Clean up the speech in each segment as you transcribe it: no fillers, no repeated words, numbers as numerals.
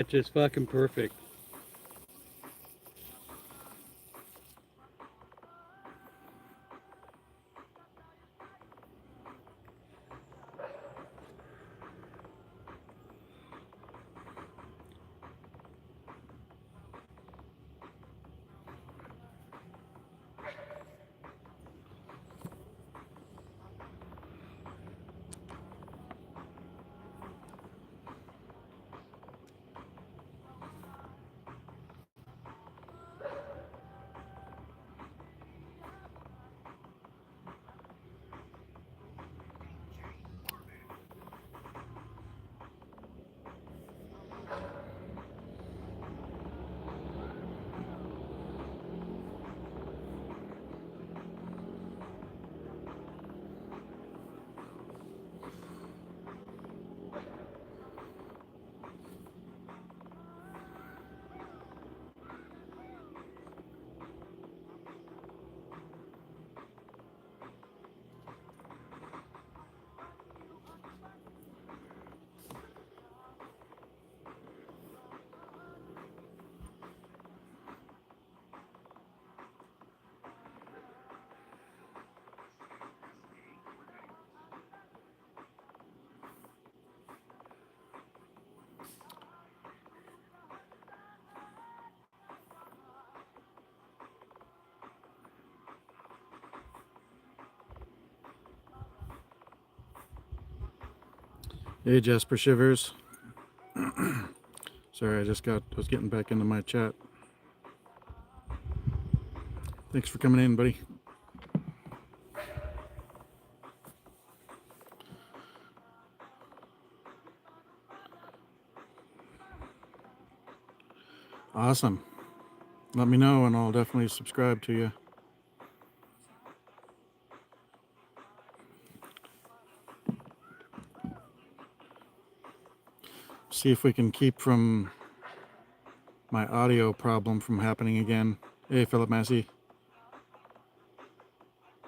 It's just fucking perfect. Hey Jasper Shivers. Sorry, I was getting back into my chat. Thanks for coming in, buddy. Awesome. Let me know and I'll definitely subscribe to you. See if we can keep from my audio problem from happening again. Hey, Philip Massey.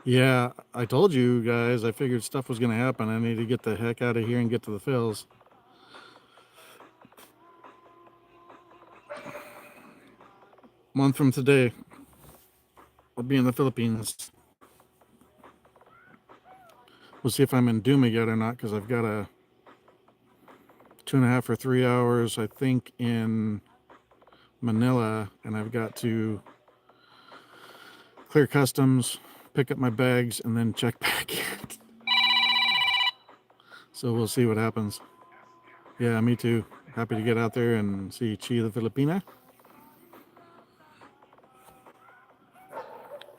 Yeah, I told you guys, I figured stuff was going to happen. I need to get the heck out of here and get to the Phils. Month from today, I'll be in the Philippines. We'll see if I'm in Duma yet or not, because I've got a 2.5 or 3 hours, I think, in Manila, and I've got to clear customs, pick up my bags, and then check back in. So we'll see what happens. Yeah, me too. Happy to get out there and see Chi the Filipina.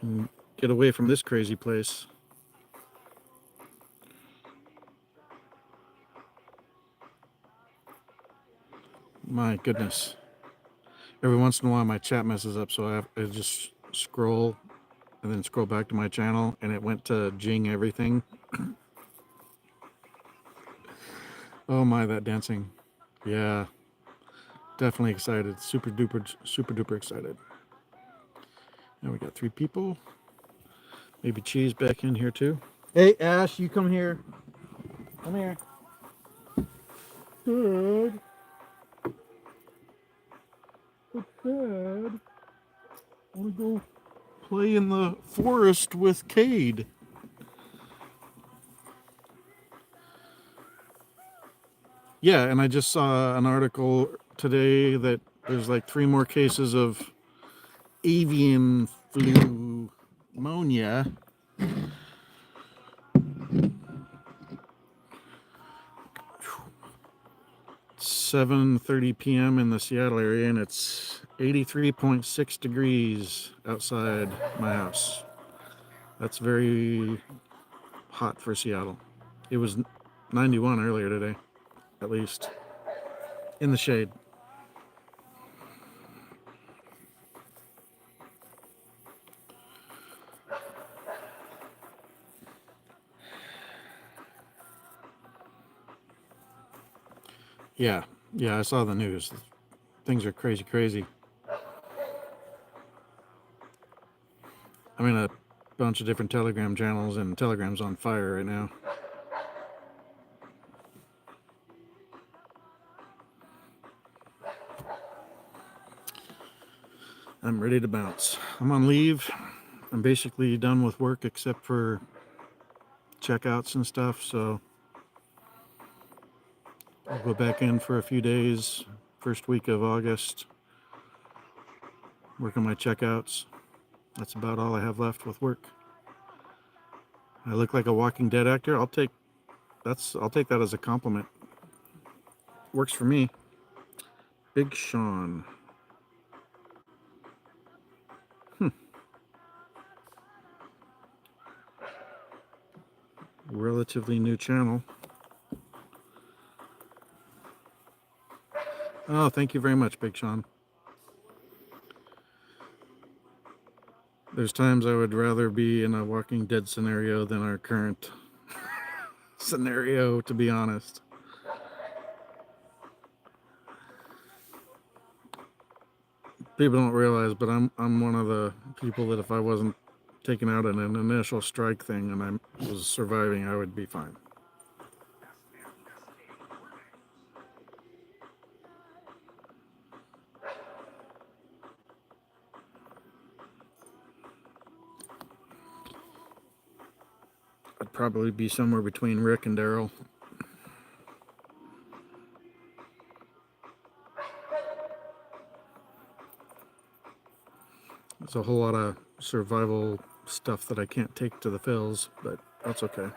And get away from this crazy place. My goodness. Every once in a while my chat messes up, so I just scroll and then scroll back to my channel, and it went to Jing everything. Oh my, that dancing. Yeah, definitely excited. Super duper excited. Now we got 3 people. Maybe Cheese back in here too. Hey Ash, you come here. Come here. Dad. Dad. I want to go play in the forest with Cade. Yeah, and I just saw an article today that there's like 3 more cases of avian flu pneumonia. 7:30 p.m. in the Seattle area, and it's 83.6 degrees outside my house. That's very hot for Seattle. It was 91 earlier today, at least, in the shade. Yeah, I saw the news. Things are crazy. I'm in a bunch of different Telegram channels, and Telegram's on fire right now. I'm ready to bounce. I'm on leave. I'm basically done with work except for checkouts and stuff, so I'll go back in for a few days, first week of August, work on my checkouts. That's about all I have left with work. I look like a Walking Dead actor. I'll take that as a compliment. Works for me. Big Sean. Relatively new channel. Oh, thank you very much, Big Sean. There's times I would rather be in a Walking Dead scenario than our current scenario, to be honest. People don't realize, but I'm one of the people that if I wasn't taken out in an initial strike thing and I was surviving, I would be fine. I'd probably be somewhere between Rick and Daryl. There's a whole lot of survival stuff that I can't take to the fills, but that's okay.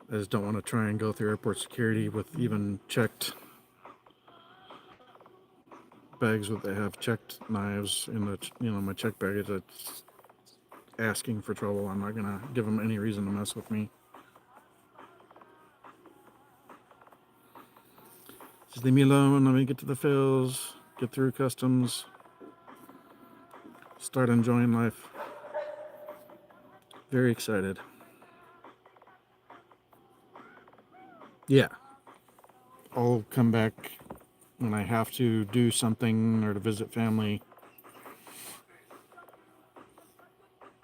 I just don't want to try and go through airport security with even checked bags that they have checked knives in the, my check baggage. That's asking for trouble. I'm not gonna give them any reason to mess with me. Just leave me alone. Let me get to the fills, get through customs, start enjoying life. Very excited. Yeah, I'll come back when I have to do something or to visit family.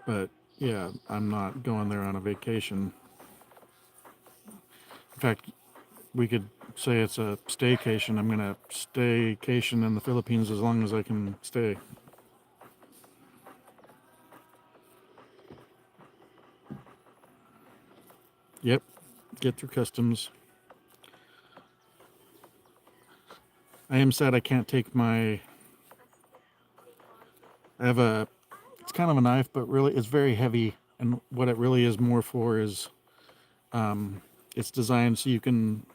But yeah, I'm not going there on a vacation. In fact, we could say it's a staycation. I'm gonna staycation in the Philippines as long as I can stay. Yep, get through customs. I am sad I can't take my. I have a. It's kind of a knife, but really it's very heavy. And what it really is more for is, it's designed so you can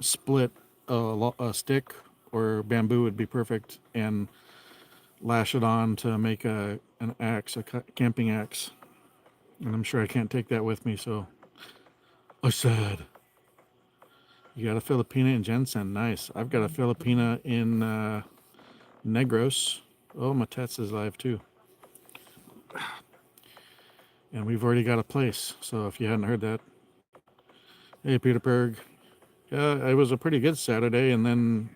split a stick, or bamboo would be perfect, and lash it on to make an axe, a camping axe. And I'm sure I can't take that with me, so I said. You got a Filipina in Jensen. Nice. I've got a Filipina in Negros. Oh, my Tats is live too. And we've already got a place. So if you hadn't heard that. Hey, Peter Berg. Yeah, it was a pretty good Saturday. And then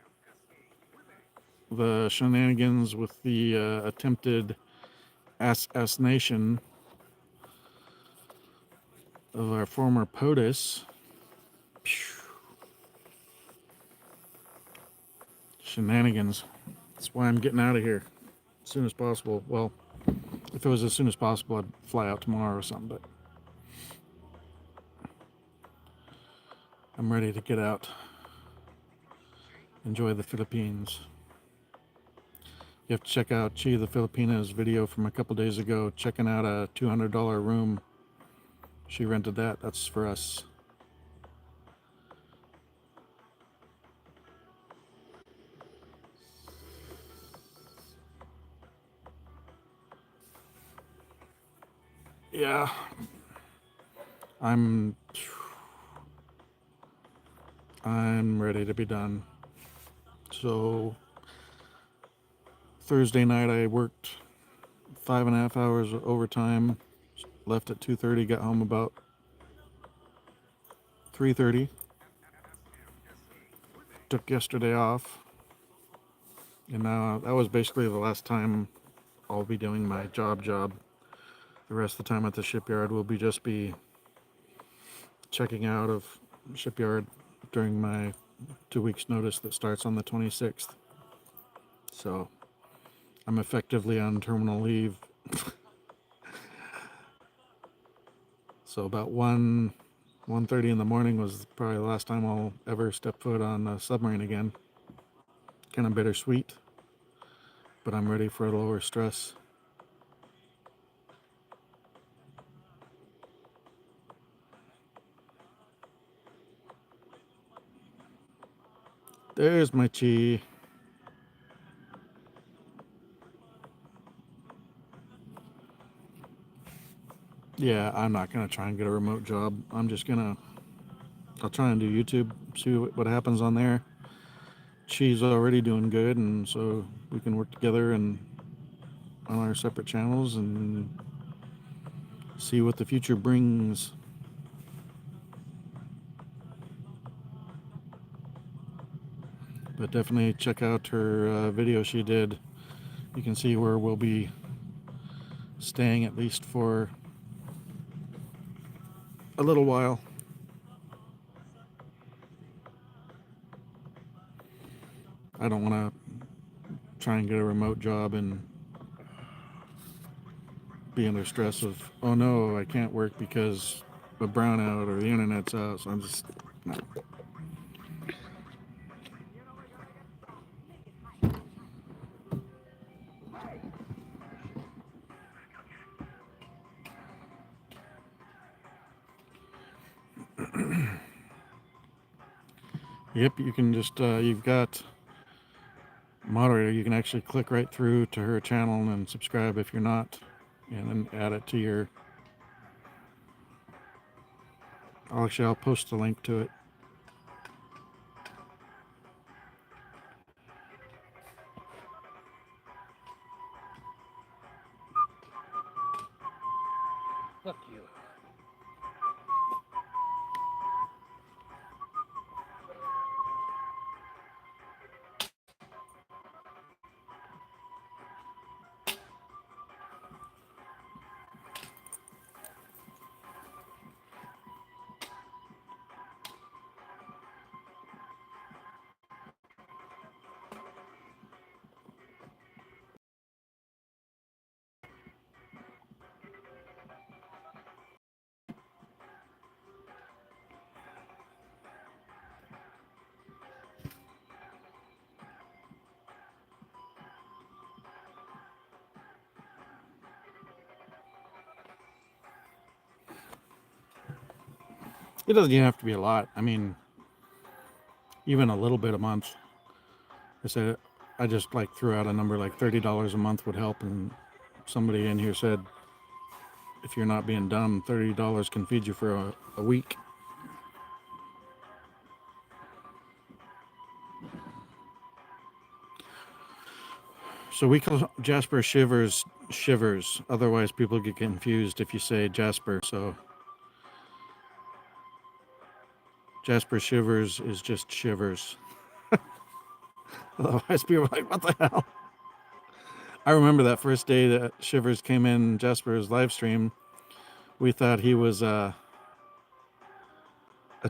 the shenanigans with the attempted assassination of our former POTUS. Shenanigans. That's why I'm getting out of here as soon as possible. Well, if it was as soon as possible, I'd fly out tomorrow or something, but I'm ready to get out. Enjoy the Philippines. You have to check out Chi the Filipina's video from a couple days ago, checking out a $200 room. She rented that. That's for us. Yeah. I'm ready to be done. So Thursday night I worked 5.5 hours overtime. Left at 2:30, got home about 3:30. Took yesterday off. And now that was basically the last time I'll be doing my job. The rest of the time at the shipyard will be checking out of shipyard during my 2 weeks notice that starts on the 26th. So I'm effectively on terminal leave. So about 1:30 in the morning was probably the last time I'll ever step foot on a submarine again. Kind of bittersweet, but I'm ready for a lower stress. There's my chi. Yeah, I'm not going to try and get a remote job. I'll try and do YouTube, see what happens on there. She's already doing good, and so we can work together and on our separate channels and see what the future brings. But definitely check out her video she did. You can see where we'll be staying at least for a little while. I don't want to try and get a remote job and be under stress of, oh no, I can't work because of brownout or the internet's out. So I'm just, no. Yep, you can just, you've got moderator, you can actually click right through to her channel and subscribe if you're not, and then add it to your, I'll post the link to it. Fuck you. It doesn't even have to be a lot. I mean, even a little bit a month. I said, I just like threw out a number like $30 a month would help, and somebody in here said, if you're not being dumb, $30 can feed you for a week. So we call Jasper Shivers Shivers. Otherwise, people get confused if you say Jasper. So Jasper Shivers is just Shivers. Otherwise, people are like, what the hell? I remember that first day that Shivers came in Jasper's live stream. We thought he was a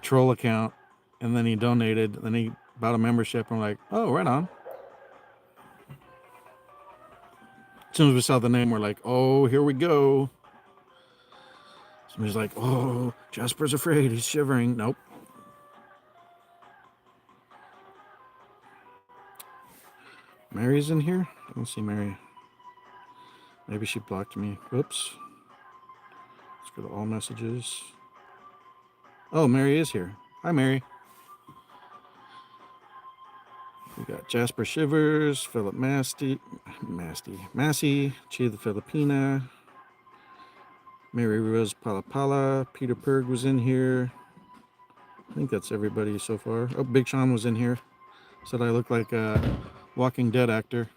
troll account, and then he donated, and then he bought a membership, and we're like, oh, right on. As soon as we saw the name, we're like, oh, here we go. Somebody's like, oh, Jasper's afraid. He's shivering. Nope. Mary's in here? I don't see Mary. Maybe she blocked me. Whoops. Let's go to all messages. Oh, Mary is here. Hi, Mary. We got Jasper Shivers, Philip Massey, Chi the Filipina, Mary Rose Palapala, Peter Perg was in here. I think that's everybody so far. Oh, Big Sean was in here. Said I look like a Walking Dead actor.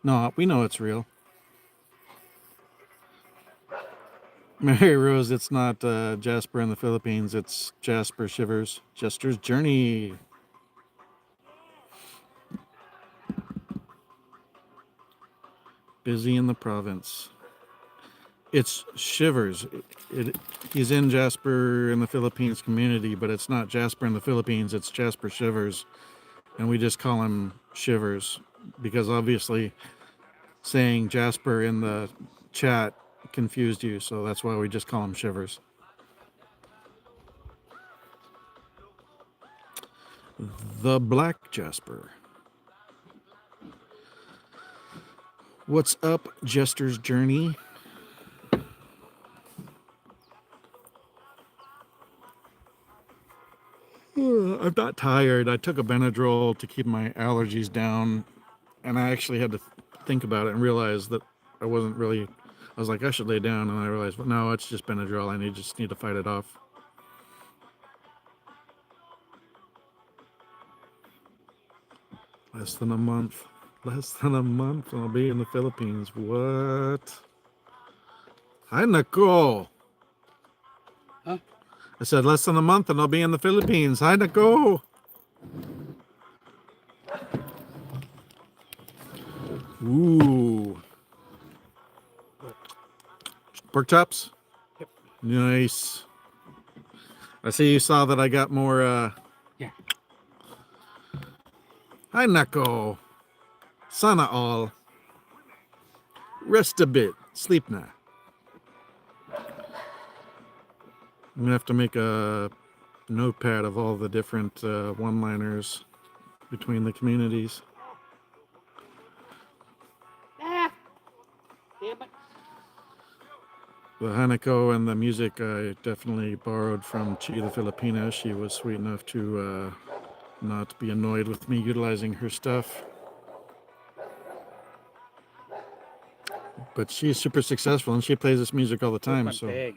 No, we know it's real. Mary Rose, it's not Jasper in the Philippines. It's Jasper Shivers. Jester's Journey. Busy in the province. It's Shivers. He's in Jasper in the Philippines community, but it's not Jasper in the Philippines. It's Jasper Shivers, and we just call him Shivers because obviously saying Jasper in the chat confused you, so that's why we just call him Shivers. The Black Jasper. What's up, Jester's Journey? I'm not tired. I took a Benadryl to keep my allergies down, and I actually had to think about it and realize that I wasn't really. I was like, I should lay down, and I realized, well, no, it's just Benadryl. I just need to fight it off. Less than a month. Less than a month, and I'll be in the Philippines. What? Hi, Nicole. Huh? I said less than a month, and I'll be in the Philippines. Hi, Nicole. Ooh. Pork chops? Yep. Nice. I see you saw that I got more, Yeah. Hi, Nako. Sana all. Rest a bit. Sleep now. I'm gonna have to make a notepad of all the different one-liners between the communities. Ah, damn it. The Hanako and the music I definitely borrowed from Chi the Filipina. She was sweet enough to not be annoyed with me utilizing her stuff. But she's super successful and she plays this music all the time. Where's my bag?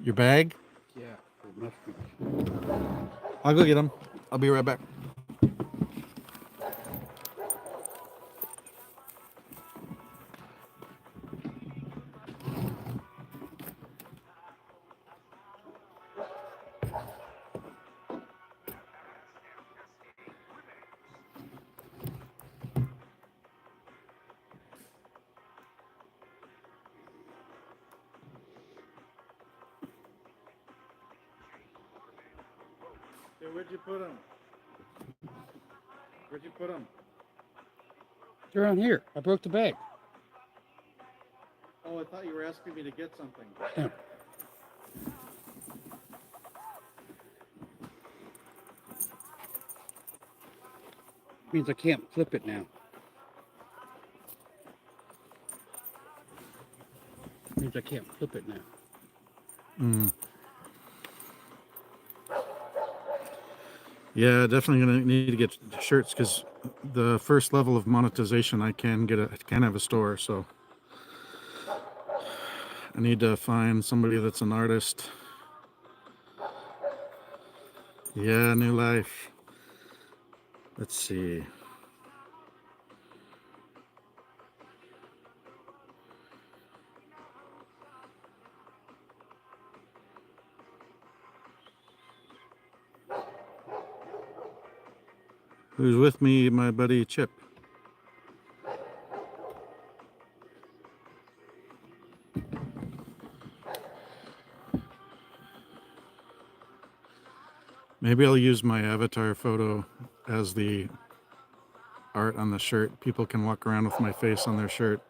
Your bag? Yeah, for mushrooms. I'll go get them. I'll be right back. Hey, where'd you put them? Where'd you put them? They're on here. I broke the bag. Oh, I thought you were asking me to get something. Yeah. Means I can't flip it now. Means I can't flip it now. Yeah, definitely gonna need to get shirts because the first level of monetization I can have a store, so I need to find somebody that's an artist. Yeah, new life. Let's see. Who's with me? My buddy Chip. Maybe I'll use my avatar photo as the art on the shirt. People can walk around with my face on their shirt.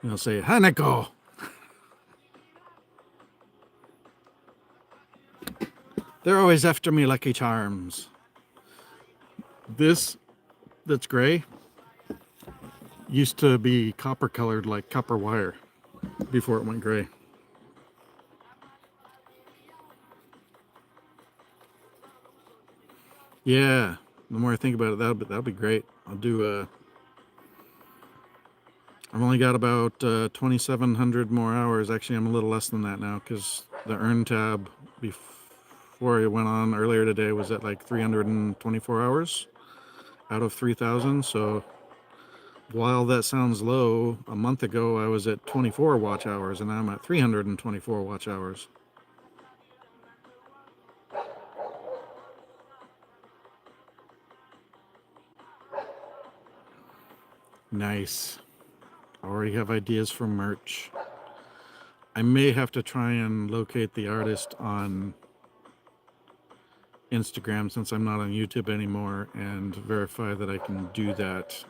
And they'll say, Hanako! They're always after me, Lucky Charms. This that's gray used to be copper colored like copper wire before it went gray. Yeah, the more I think about it, that'll be great. I'll do I've only got about 2,700 more hours. Actually, I'm a little less than that now because the earn tab before it went on earlier today was at like 324 hours out of 3,000. So while that sounds low, a month ago I was at 24 watch hours and now I'm at 324 watch hours. Nice. I already have ideas for merch. I may have to try and locate the artist on Instagram since I'm not on YouTube anymore and verify that I can do that.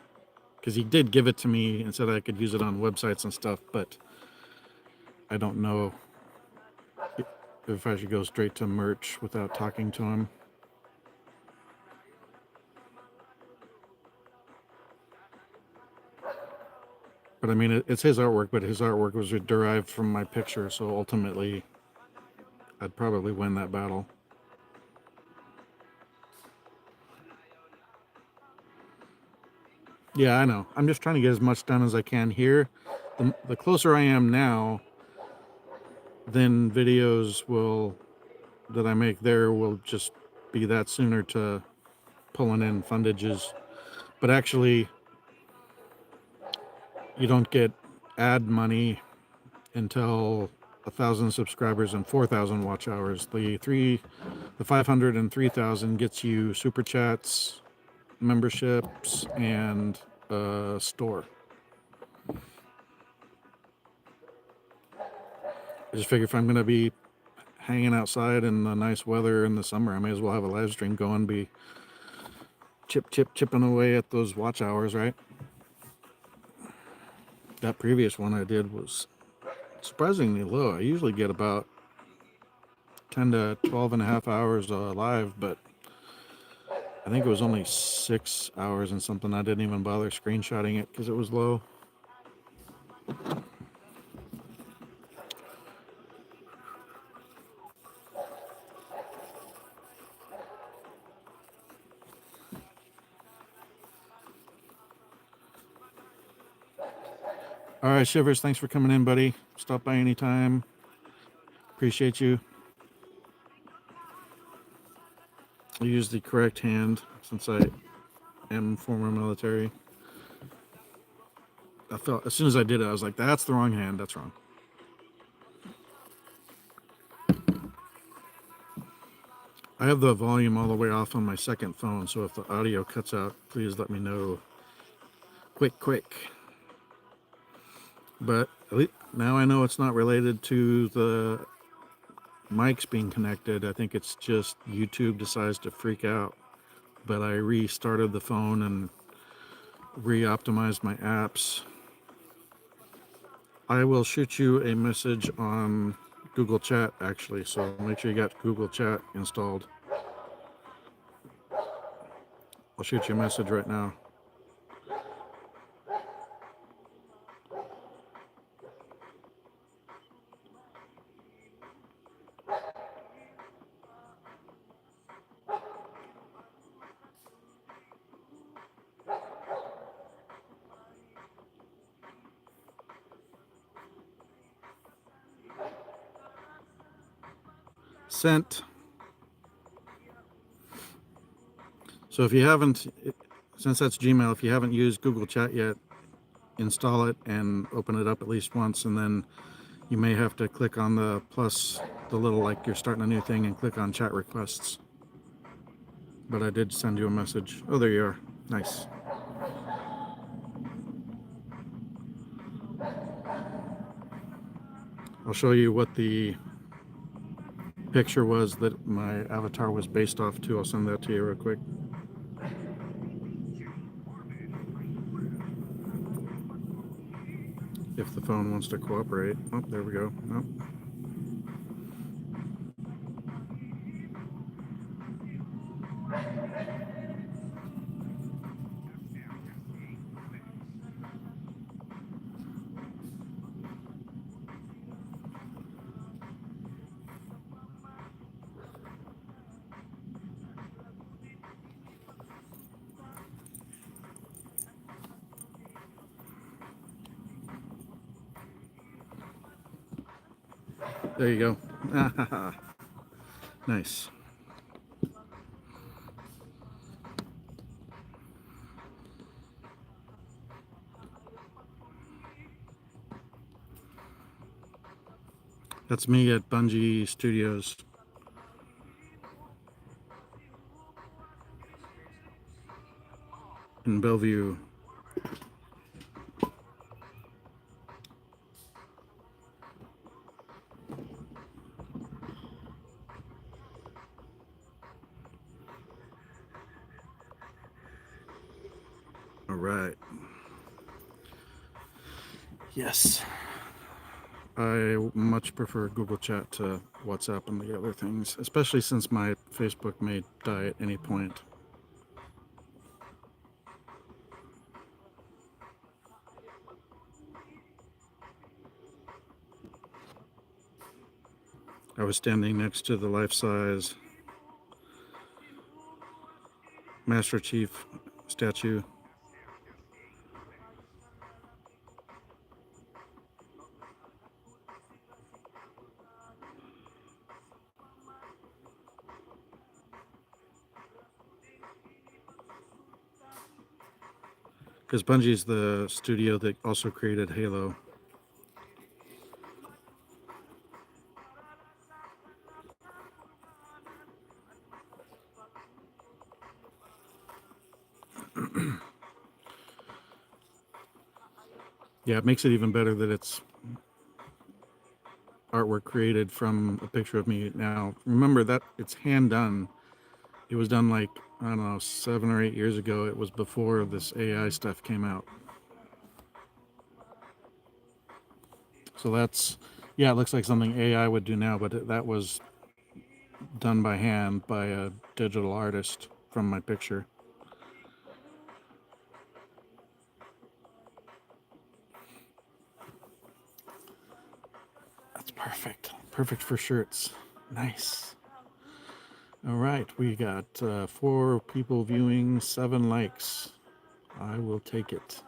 Because he did give it to me and said I could use it on websites and stuff, but I don't know if I should go straight to merch without talking to him. But I mean, it's his artwork, but his artwork was derived from my picture, so ultimately I'd probably win that battle. Yeah, I know. I'm just trying to get as much done as I can here. The closer I am now, then videos that I make there will just be that sooner to pulling in fundages. But actually, you don't get ad money until 1,000 subscribers and 4,000 watch hours. The 500 and 3,000 gets you super chats, memberships, and a store. I just figure if I'm going to be hanging outside in the nice weather in the summer, I may as well have a live stream going, be chipping away at those watch hours, right? That previous one I did was surprisingly low. I usually get about 10 to 12 and a half hours live, but I think it was only 6 hours and something. I didn't even bother screenshotting it because it was low. All right, Shivers, thanks for coming in, buddy. Stop by anytime. Appreciate you. I use the correct hand since I am former military. I felt as soon as I did it, I was like, that's the wrong hand. That's wrong. I have the volume all the way off on my second phone, so if the audio cuts out, please let me know. Quick. But at least now I know it's not related to the mics being connected. I think it's just YouTube decides to freak out. But I restarted the phone and re-optimized my apps. I will shoot you a message on Google Chat, actually, so make sure you got Google Chat installed. I'll shoot you a message right now. Sent. So if you haven't, since that's Gmail, if you haven't used Google Chat yet, install it and open it up at least once, and then you may have to click on the plus, the little like you're starting a new thing, and click on chat requests. But I did send you a message. Oh, there you are. Nice. I'll show you what the picture was that my avatar was based off to. I'll send that to you real quick. If the phone wants to cooperate. Oh, there we go. Oh. There you go. Nice. That's me at Bungie Studios. In Bellevue. right. Yes. I much prefer Google Chat to WhatsApp and the other things, especially since my Facebook may die at any point. I was standing next to the life-size Master Chief statue. Because Bungie's the studio that also created Halo. Yeah, it makes it even better that it's artwork created from a picture of me. Now, remember that it's hand done. It was done like, I don't know, 7 or 8 years ago. It was before this AI stuff came out. So that's, yeah, it looks like something AI would do now, but that was done by hand by a digital artist from my picture. That's perfect. Perfect for shirts. Nice. All right, we got 4 people viewing, 7 likes. I will take it.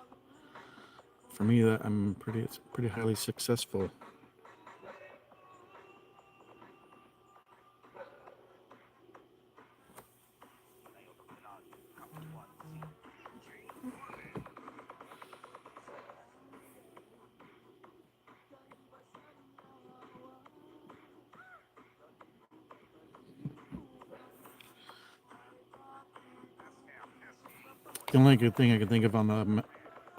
For me, that I'm pretty highly successful. The only good thing I can think of on the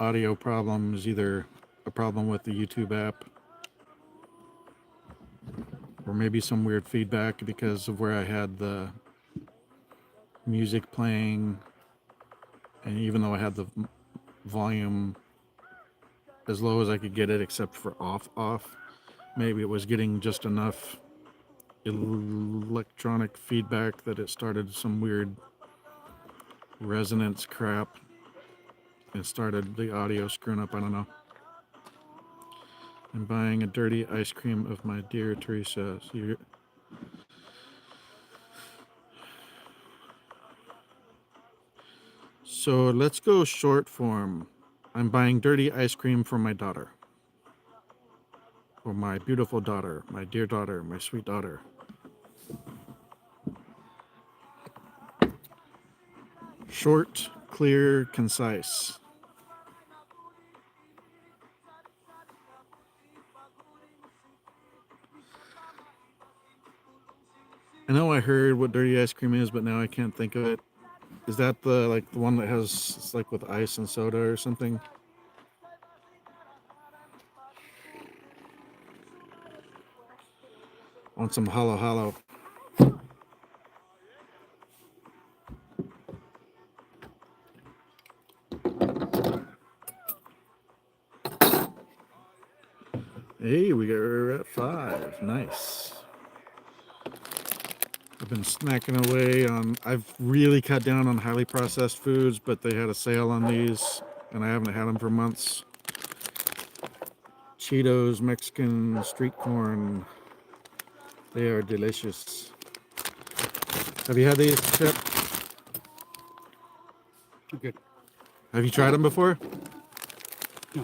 audio problem is either a problem with the YouTube app or maybe some weird feedback because of where I had the music playing, and even though I had the volume as low as I could get it except for off, maybe it was getting just enough electronic feedback that it started some weird resonance crap and started the audio screwing up. I don't know. I'm buying a dirty ice cream of my dear Teresa. So let's go short form. I'm buying dirty ice cream for my daughter. For my beautiful daughter, my dear daughter, my sweet daughter. Short, clear, concise. I know I heard what dirty ice cream is, but now I can't think of it. Is that the one that has, it's like with ice and soda or something? On some hollow hollow. Hey, we're at 5. Nice. I've been snacking away on, I've really cut down on highly processed foods, but they had a sale on these and I haven't had them for months. Cheetos, Mexican street corn. They are delicious. Have you had these, Chip? Good. Have you tried them before? No,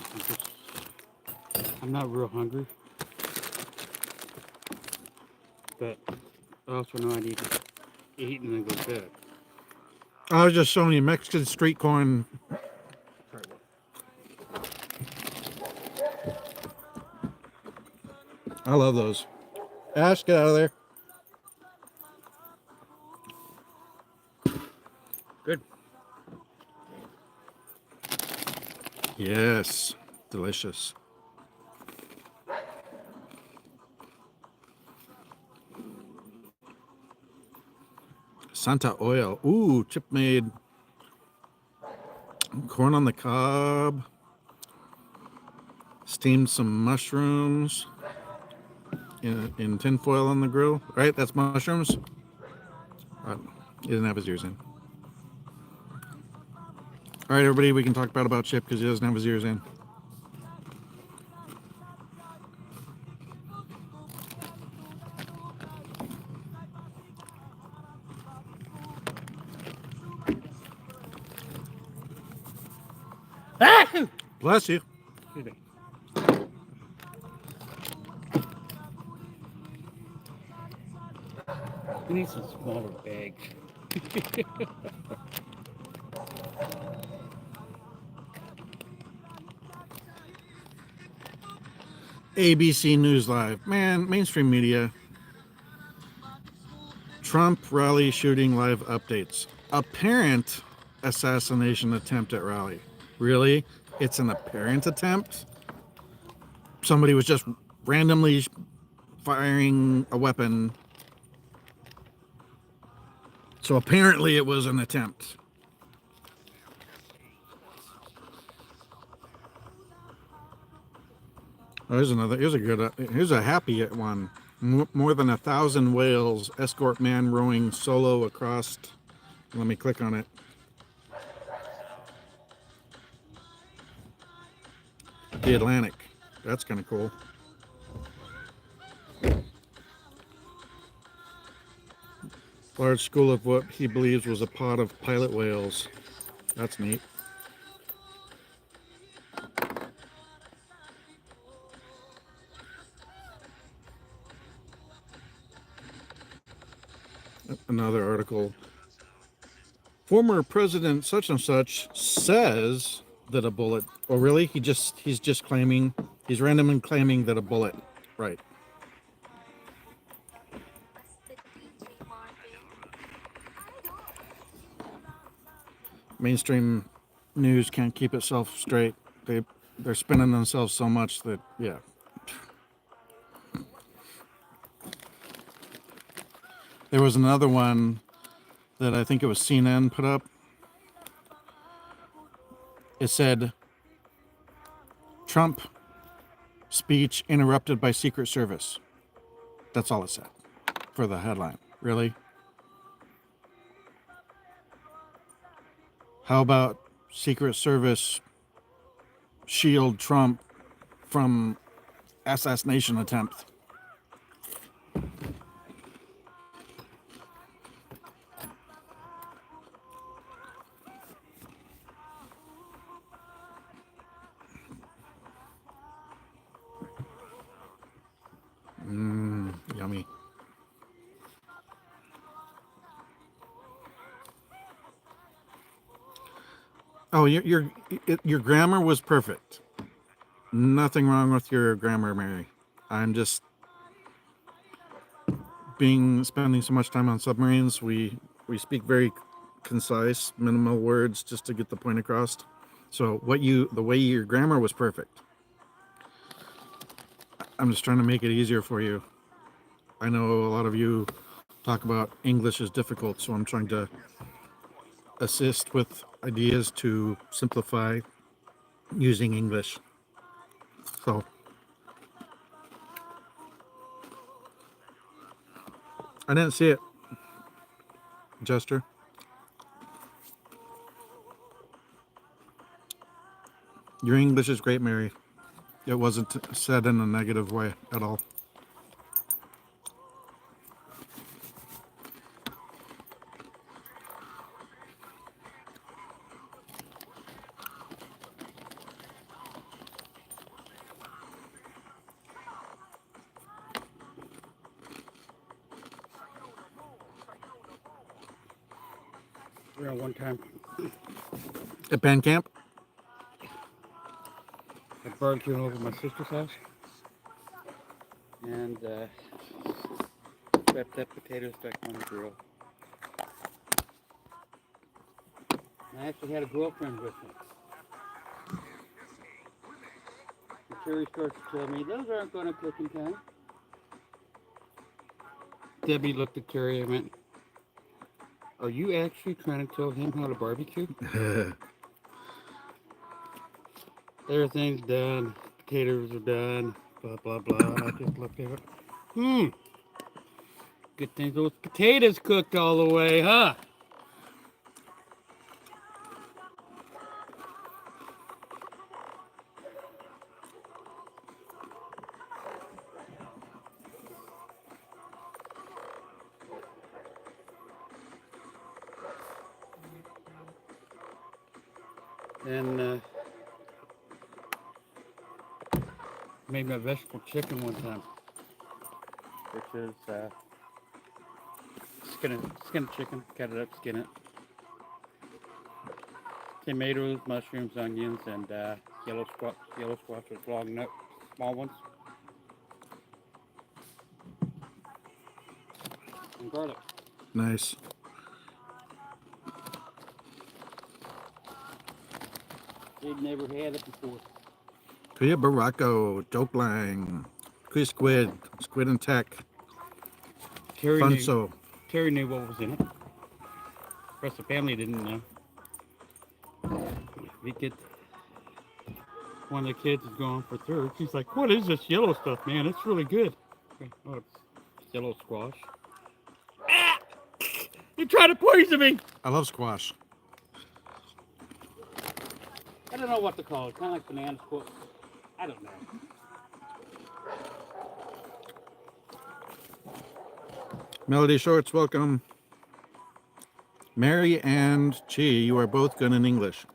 I'm not real hungry, but I also know I need to eat and then go to bed. I was just showing you Mexican street corn. I love those. Ash, get out of there. Good. Yes, delicious. Santa oil. Ooh, Chip made Corn on the cob. Steamed some mushrooms in tin foil on the grill. Right? That's mushrooms? He doesn't have his ears in. All right, everybody, we can talk about Chip because he doesn't have his ears in. Bless you. You need some smaller bags. ABC News Live. Man, mainstream media. Trump rally shooting live updates. Apparent assassination attempt at rally. Really? It's an apparent attempt? Somebody was just randomly firing a weapon. So apparently it was an attempt. Oh, here's a happy one. More than 1,000 whales escort man rowing solo across. Let me click on it. The Atlantic. That's kind of cool. Large school of what he believes was a pod of pilot whales. That's neat. Another article. Former President such and such says that a bullet. Oh, really? He's just claiming. He's randomly claiming that a bullet. Right. Mainstream news can't keep itself straight. They're spinning themselves so much that yeah. There was another one that I think it was CNN put up. It said Trump speech interrupted by Secret Service. That's all it said for the headline. Really? How about Secret Service shield Trump from assassination attempt? Yummy. Oh, your grammar was perfect. Nothing wrong with your grammar, Mary. I'm just spending so much time on submarines. We speak very concise, minimal words just to get the point across. So the way your grammar was perfect. I'm just trying to make it easier for you. I know a lot of you talk about English is difficult, so I'm trying to assist with ideas to simplify using English. So I didn't see it, Jester. Your English is great, Mary. It wasn't said in a negative way at all. One time At band camp? I barbecued over at my sister's house and wrapped up potatoes back on the grill. I actually had a girlfriend with me. And Terry starts to tell me, those aren't going to cook in time. Debbie looked at Terry and went, are you actually trying to tell him how to barbecue? Everything's done. Potatoes are done. Blah, blah, blah. I just looked at it. Good thing those potatoes cooked all the way, huh? And made my vegetable chicken one time, which is skin a chicken, cut it up, skin it. Tomatoes, mushrooms, onions, and yellow squash with long nut, small ones, and garlic. Nice. They'd never had it before. Kuya Barako, Joke Lang, Kuya Squid, Squid and Tech, Terry Funso. knew what was in it. The rest of the family didn't know. We get one of the kids is going for third. She's like, "What is this yellow stuff, man? It's really good." Oh, it's yellow squash. Ah! You tried to poison me. I love squash. I don't know what to call it. Kind of like banana squash. I don't know. Melody Shorts, welcome. Mary and Chi, you are both good in English.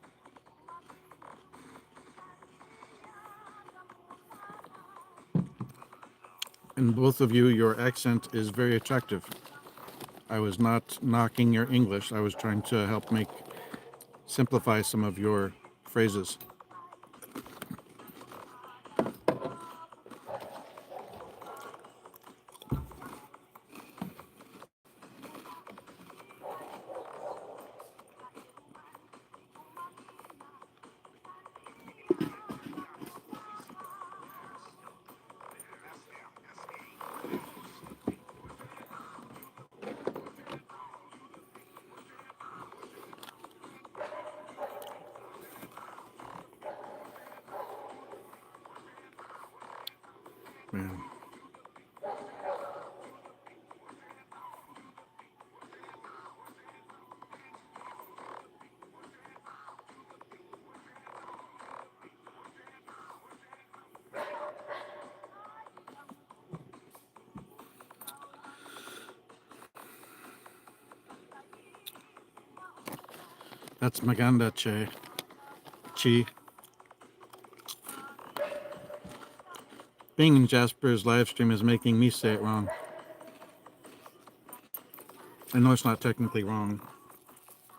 And both of you, your accent is very attractive. I was not knocking your English. I was trying to help simplify some of your phrases. Man. That's Maganda Chi. Being in Jasper's live stream is making me say it wrong. I know it's not technically wrong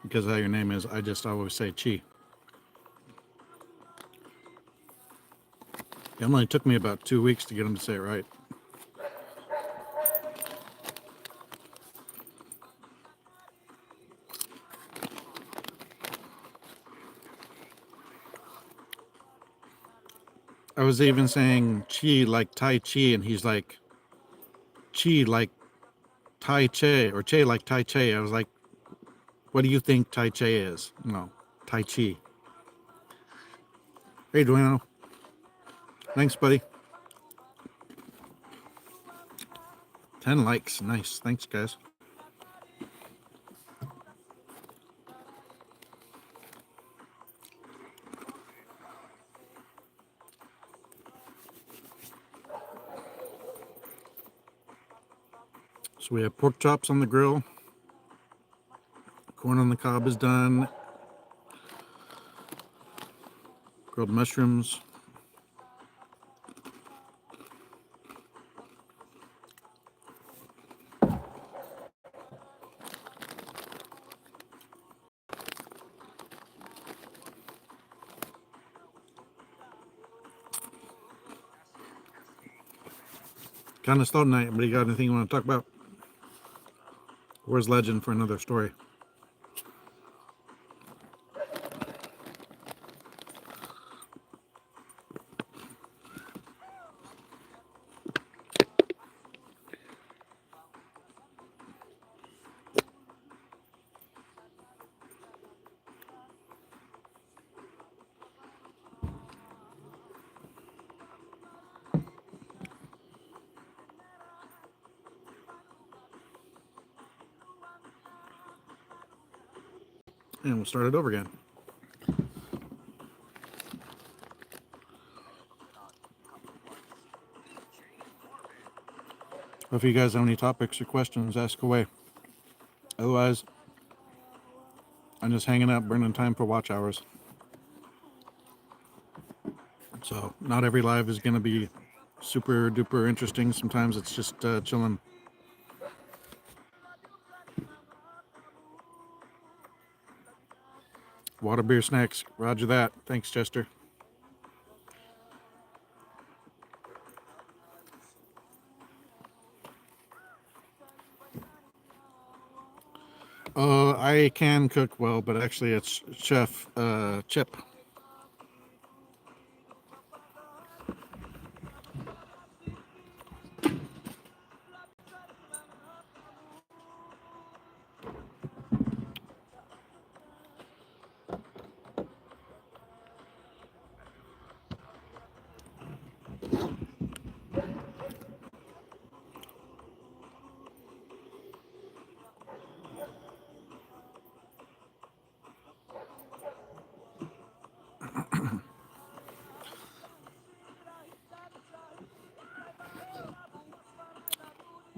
because of how your name is. I just always say Chi. It only took me about 2 weeks to get him to say it right. I was even saying Chi like Tai Chi, and he's like, Chi like Tai Chi, or Che like Tai Chi. I was like, what do you think Tai Chi is? No, Tai Chi. Hey, Duano. Thanks, buddy. 10 likes. Nice. Thanks, guys. So we have pork chops on the grill. Corn on the cob is done. Grilled mushrooms. Kind of slow tonight, but you got anything you want to talk about? Where's Legend for another story? and we'll start it over again. If you guys have any topics or questions, ask away. Otherwise, I'm just hanging out, burning time for watch hours. So not every live is going to be super duper interesting. Sometimes it's just chilling. Water, beer, snacks. Roger that. Thanks, Chester. I can cook well, but actually it's Chef Chip.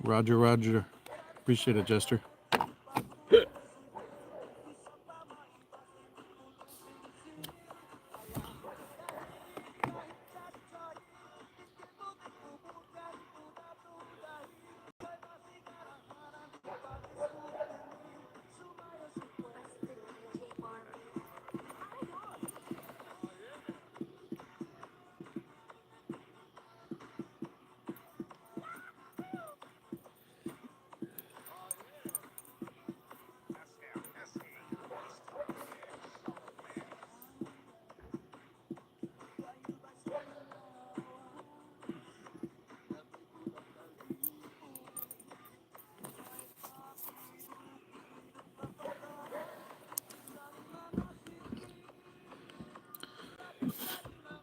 Roger, Roger. Appreciate it, Jester.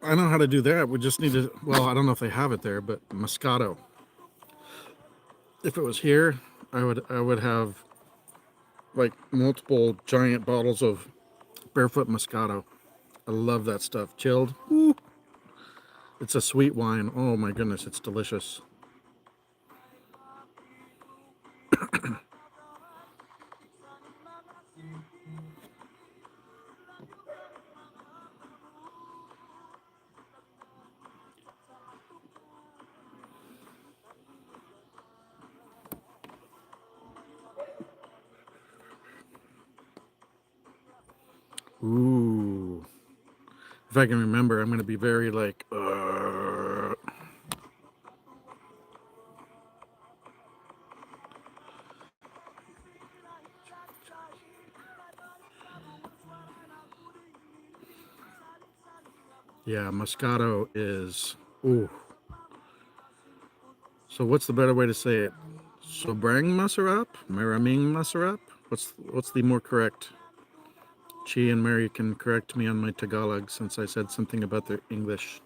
I know how to do that. We just need to, well, I don't know if they have it there, but Moscato. If it was here, I would have like multiple giant bottles of Barefoot Moscato. I love that stuff. Chilled. Woo. It's a sweet wine. Oh my goodness, it's delicious. Ooh. If I can remember, I'm going to be very like, yeah, Moscato is, ooh. So what's the better way to say it? Sobrang masarap? Maraming masarap? What's the more correct? Chi and Mary can correct me on my Tagalog since I said something about their English.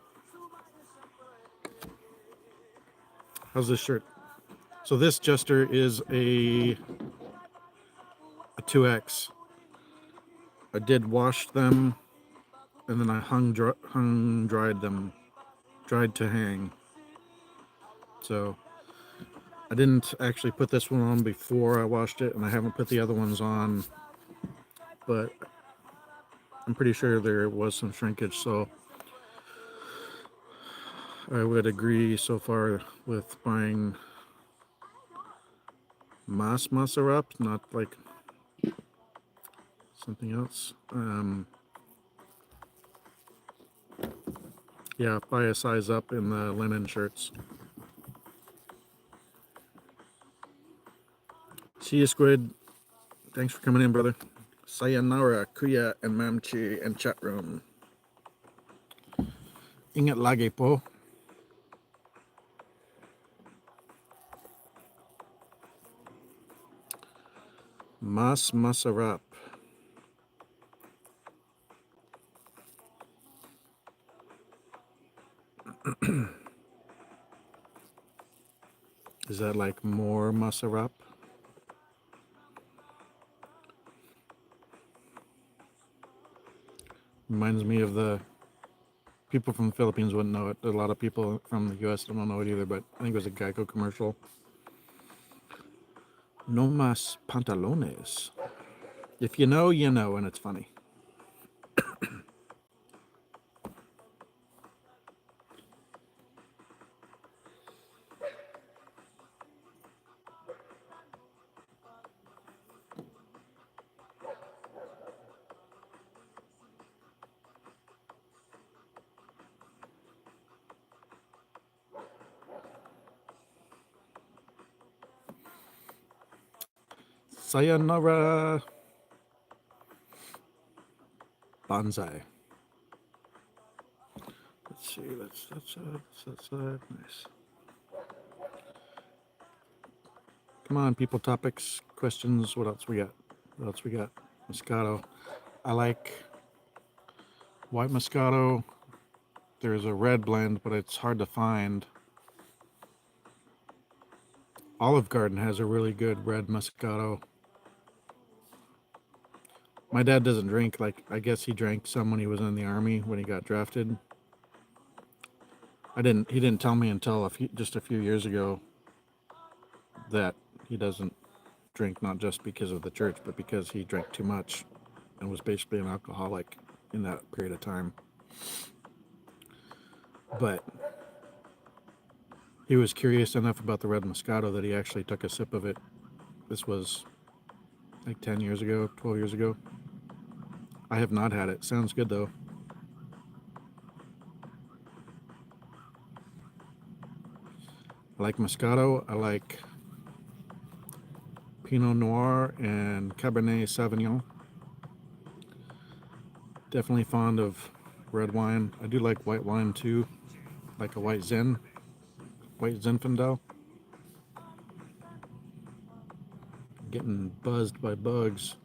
How's this shirt? So this, Jester, is a 2X. I did wash them, and then I dried them, dried to hang. So I didn't actually put this one on before I washed it, and I haven't put the other ones on, but I'm pretty sure there was some shrinkage, so I would agree so far with buying Mas Masarap, not like something else. Yeah, buy a size up in the linen shirts. See you, Squid. Thanks for coming in, brother. Sayonara, Kuya, and Mamchi, and chat room. Ingat lagi po. Mas Masarap. Is that like more Masarap? Reminds me of the people from the Philippines wouldn't know it. A lot of people from the U.S. don't know it either, but I think it was a Geico commercial. No mas pantalones. If you know, you know, and it's funny. Sayonara. Bonsai. Let's see. That's nice. Come on, people. Topics, questions. What else we got? What else we got? Moscato. I like white Moscato. There's a red blend, but it's hard to find. Olive Garden has a really good red Moscato. My dad doesn't drink. Like, I guess he drank some when he was in the army when he got drafted. He didn't tell me until just a few years ago that he doesn't drink, not just because of the church, but because he drank too much and was basically an alcoholic in that period of time. But he was curious enough about the red Moscato that he actually took a sip of it. This was like 10 years ago, 12 years ago. I have not had it. Sounds good though. I like Moscato. I like Pinot Noir and Cabernet Sauvignon. Definitely fond of red wine. I do like white wine too, like a white Zinfandel. Getting buzzed by bugs.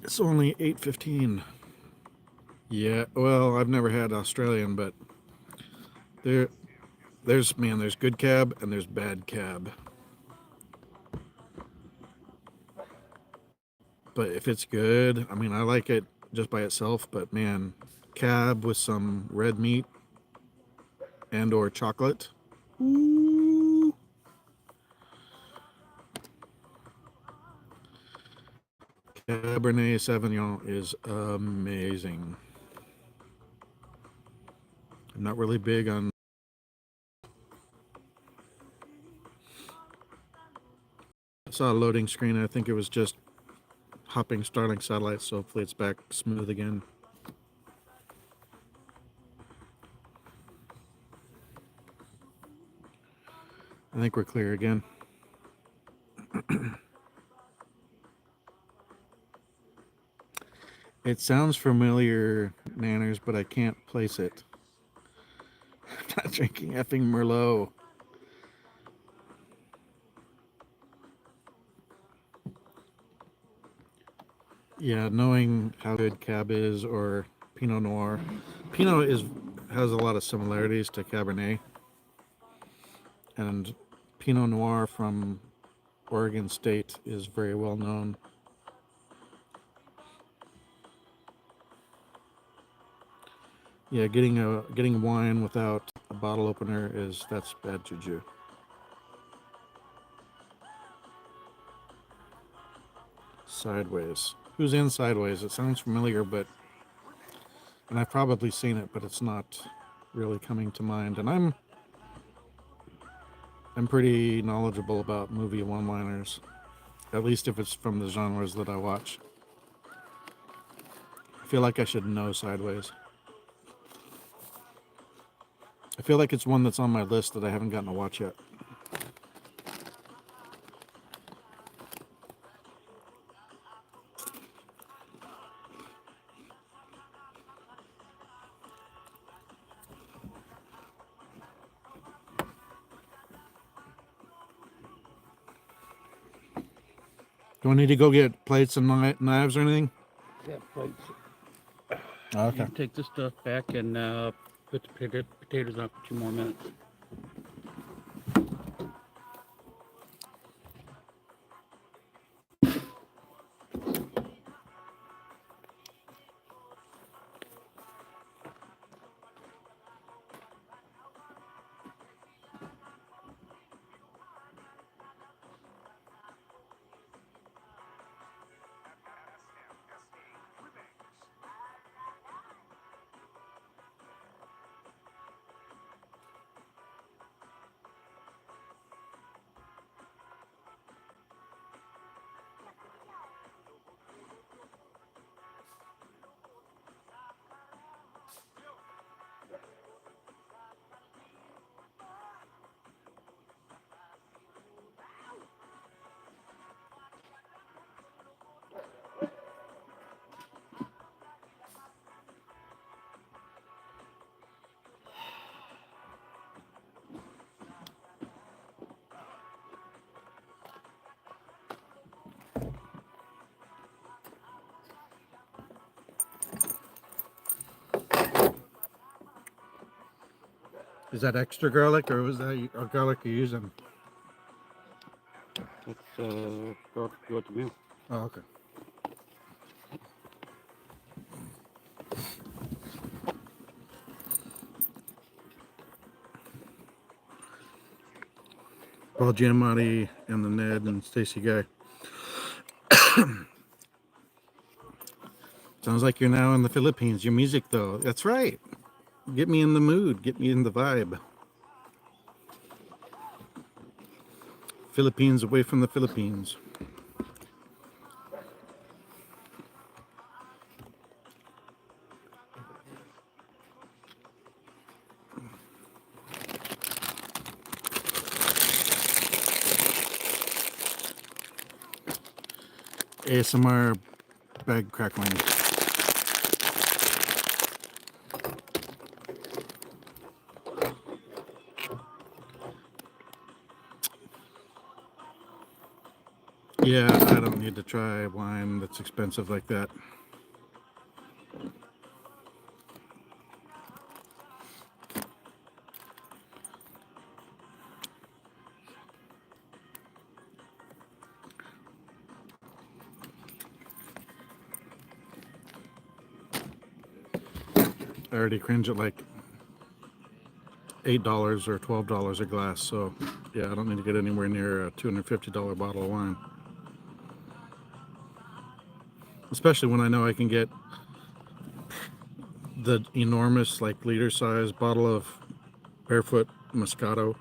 It's only 8:15. Yeah, well, I've never had Australian, but there's good cab and there's bad cab. But if it's good, I mean, I like it just by itself, but man, cab with some red meat and or chocolate. Ooh. Cabernet Sauvignon is amazing. I'm not really big on. I saw a loading screen. I think it was just hopping Starlink satellites, so hopefully it's back smooth again. I think we're clear again. It sounds familiar, Nanners, but I can't place it. I'm not drinking effing Merlot. Yeah, knowing how good Cab is or Pinot Noir. Pinot has a lot of similarities to Cabernet. And Pinot Noir from Oregon State is very well known. Yeah, getting wine without a bottle opener that's bad juju. Sideways. Who's in Sideways? It sounds familiar, and I've probably seen it, but it's not really coming to mind. And I'm pretty knowledgeable about movie one-liners, at least if it's from the genres that I watch. I feel like I should know Sideways. I feel like it's one that's on my list that I haven't gotten to watch yet. Do I need to go get plates and knives or anything? Yeah, plates. Okay. You take this stuff back and put the potatoes on for 2 more minutes. Is that extra garlic, or was that garlic you're using? Let's go to the meal. Oh, okay. Paul Giamatti and the Ned and Stacy Guy. Sounds like you're now in the Philippines. Your music, though. That's right. Get me in the mood. Get me in the vibe. Philippines away from the Philippines. ASMR bag crackling. Yeah, I don't need to try wine that's expensive like that. I already cringe at like $8 or $12 a glass, so yeah, I don't need to get anywhere near a $250 bottle of wine. Especially when I know I can get the enormous, like, liter-size bottle of Barefoot Moscato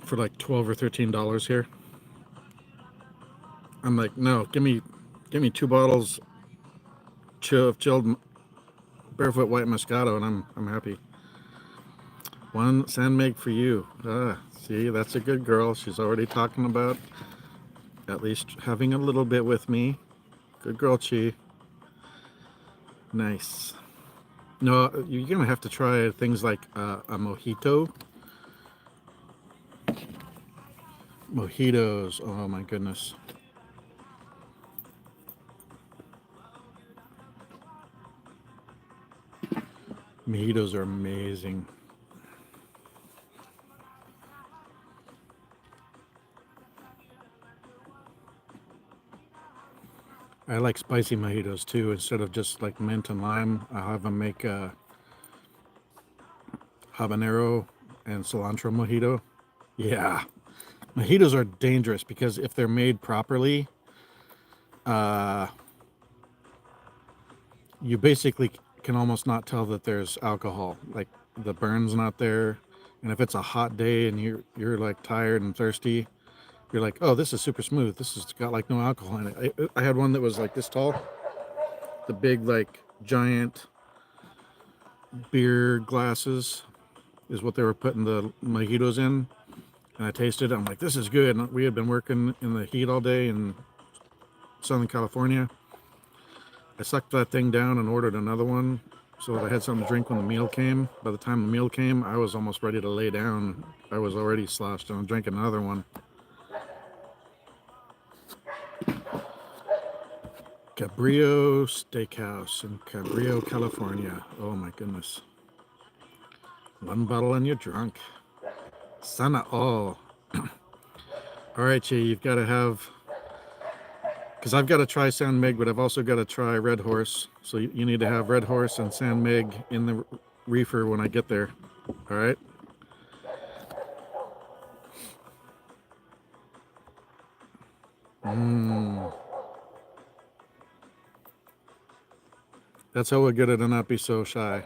for like $12 or $13 here. I'm like, no, give me 2 bottles of chilled Barefoot White Moscato, and I'm happy. One sand make for you. Ah, see, that's a good girl. She's already talking about at least having a little bit with me. Good girl, Chi. Nice. No, you're gonna have to try things like a mojito. Mojitos. Oh my goodness. Mojitos are amazing. I like spicy mojitos too. Instead of just like mint and lime, I'll have them make a habanero and cilantro mojito. Yeah, mojitos are dangerous because if they're made properly, you basically can almost not tell that there's alcohol. Like the burn's not there, and if it's a hot day and you're like tired and thirsty, you're like, oh, this is super smooth. This has got like no alcohol in it. I had one that was like this tall, the big like giant beer glasses is what they were putting the mojitos in, and I tasted it. I'm like, this is good. And we had been working in the heat all day in Southern California. I sucked that thing down and ordered another one so that I had something to drink when the meal came. By the time the meal came, I was almost ready to lay down. I was already sloshed and I drank another one. Cabrillo Steakhouse in Cabrillo, California. Oh my goodness. One bottle and you're drunk. Sana all. All right, Chi, you've got to have, because I've got to try San Mig, but I've also got to try Red Horse. So you need to have Red Horse and San Mig in the reefer when I get there. All right. That's how we'll get it and not be so shy.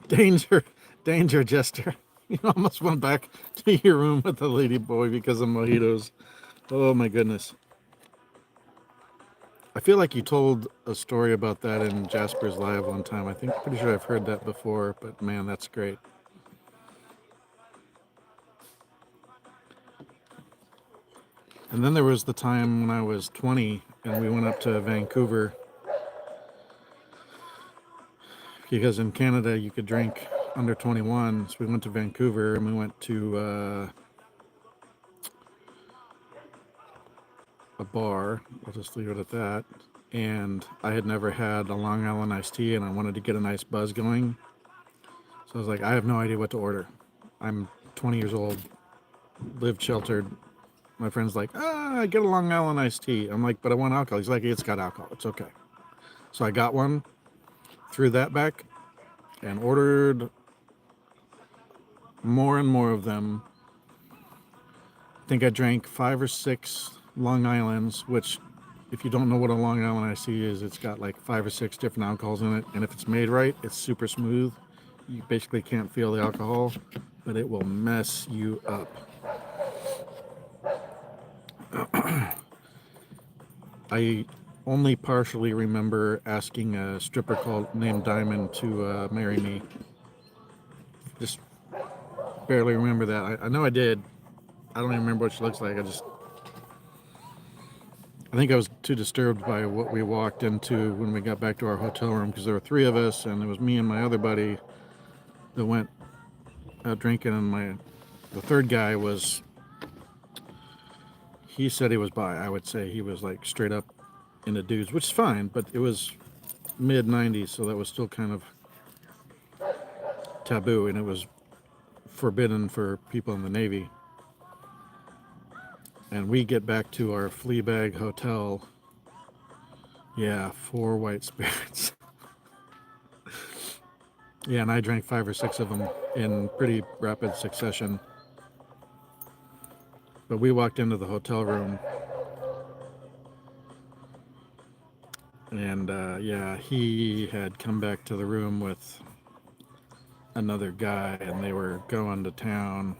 Danger, danger, Jester. You almost went back to your room with the lady boy because of mojitos. Oh my goodness. I feel like you told a story about that in Jasper's Live one time. I think, pretty sure I've heard that before, but man, that's great. And then there was the time when I was 20 and we went up to Vancouver, because in Canada you could drink under 21. So we went to Vancouver and we went to a bar. I'll just leave it at that. And I had never had a Long Island iced tea and I wanted to get a nice buzz going. So I was like, I have no idea what to order. I'm 20 years old, lived sheltered. My friend's like, get a Long Island iced tea. I'm like, but I want alcohol. He's like, it's got alcohol. It's okay. So I got one, threw that back, and ordered more and more of them. I think I drank 5 or 6 Long Islands, which, if you don't know what a Long Island iced tea is, it's got like 5 or 6 different alcohols in it. And if it's made right, it's super smooth. You basically can't feel the alcohol, but it will mess you up. I only partially remember asking a stripper named Diamond to marry me. Just barely remember that. I know I did. I don't even remember what she looks like. I think I was too disturbed by what we walked into when we got back to our hotel room, because there were 3 of us and it was me and my other buddy that went out drinking, and the third guy he said he was bi. I would say he was like straight up into dudes, which is fine, but it was mid 90s, so that was still kind of taboo, and it was forbidden for people in the Navy. And we get back to our Fleabag hotel. Yeah, 4 white spirits. Yeah, and I drank 5 or 6 of them in pretty rapid succession. But we walked into the hotel room, and yeah, he had come back to the room with another guy, and they were going to town.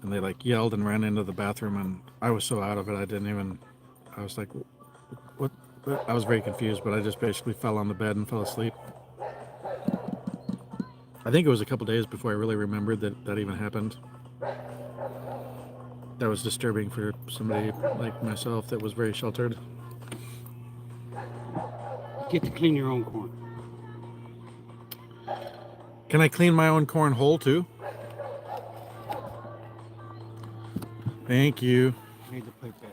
And they like yelled and ran into the bathroom, and I was so out of it, I was like, what? I was very confused, but I just basically fell on the bed and fell asleep. I think it was a couple days before I really remembered that even happened. That was disturbing for somebody like myself that was very sheltered. You get to clean your own corn. Can I clean my own corn whole too? Thank you. I need to plate back.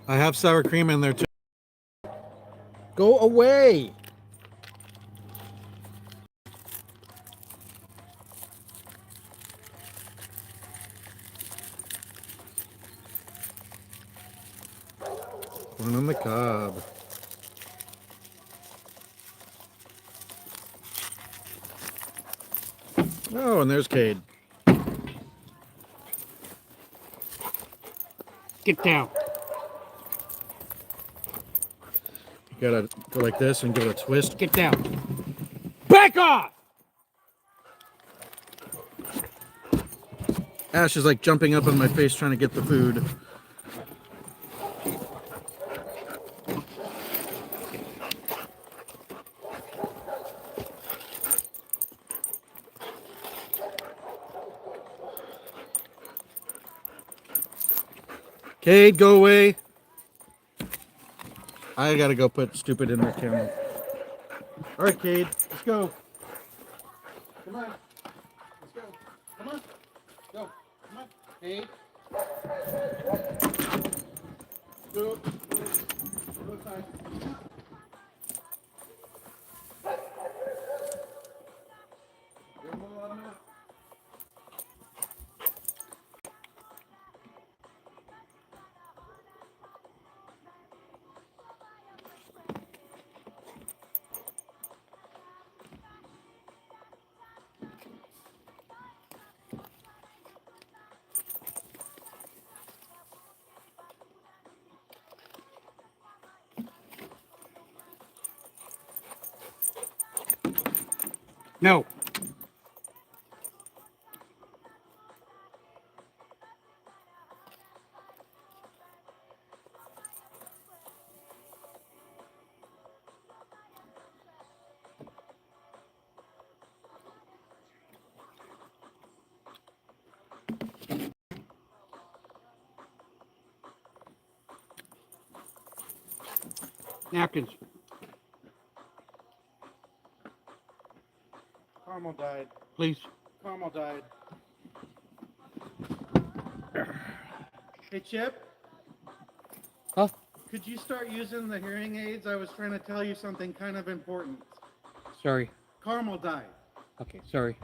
I have sour cream in there too. Go away! Corn on the cob. Oh, and there's Cade. Get down. You gotta go like this and give it a twist. Get down. Back off! Ash is like jumping up on my face trying to get the food. Cade, go away. I gotta go put Stupid in the camera. All right, Cade, let's go. Come on. Let's go. Come on. Go. Come on. Cade. Go. Go inside. Give him a lot of milk. No. Napkins. Carmel died. Please. Carmel died. Hey, Chip, Huh? could you start using the hearing aids? I was trying to tell you something kind of important. Sorry. Carmel died. Okay, sorry.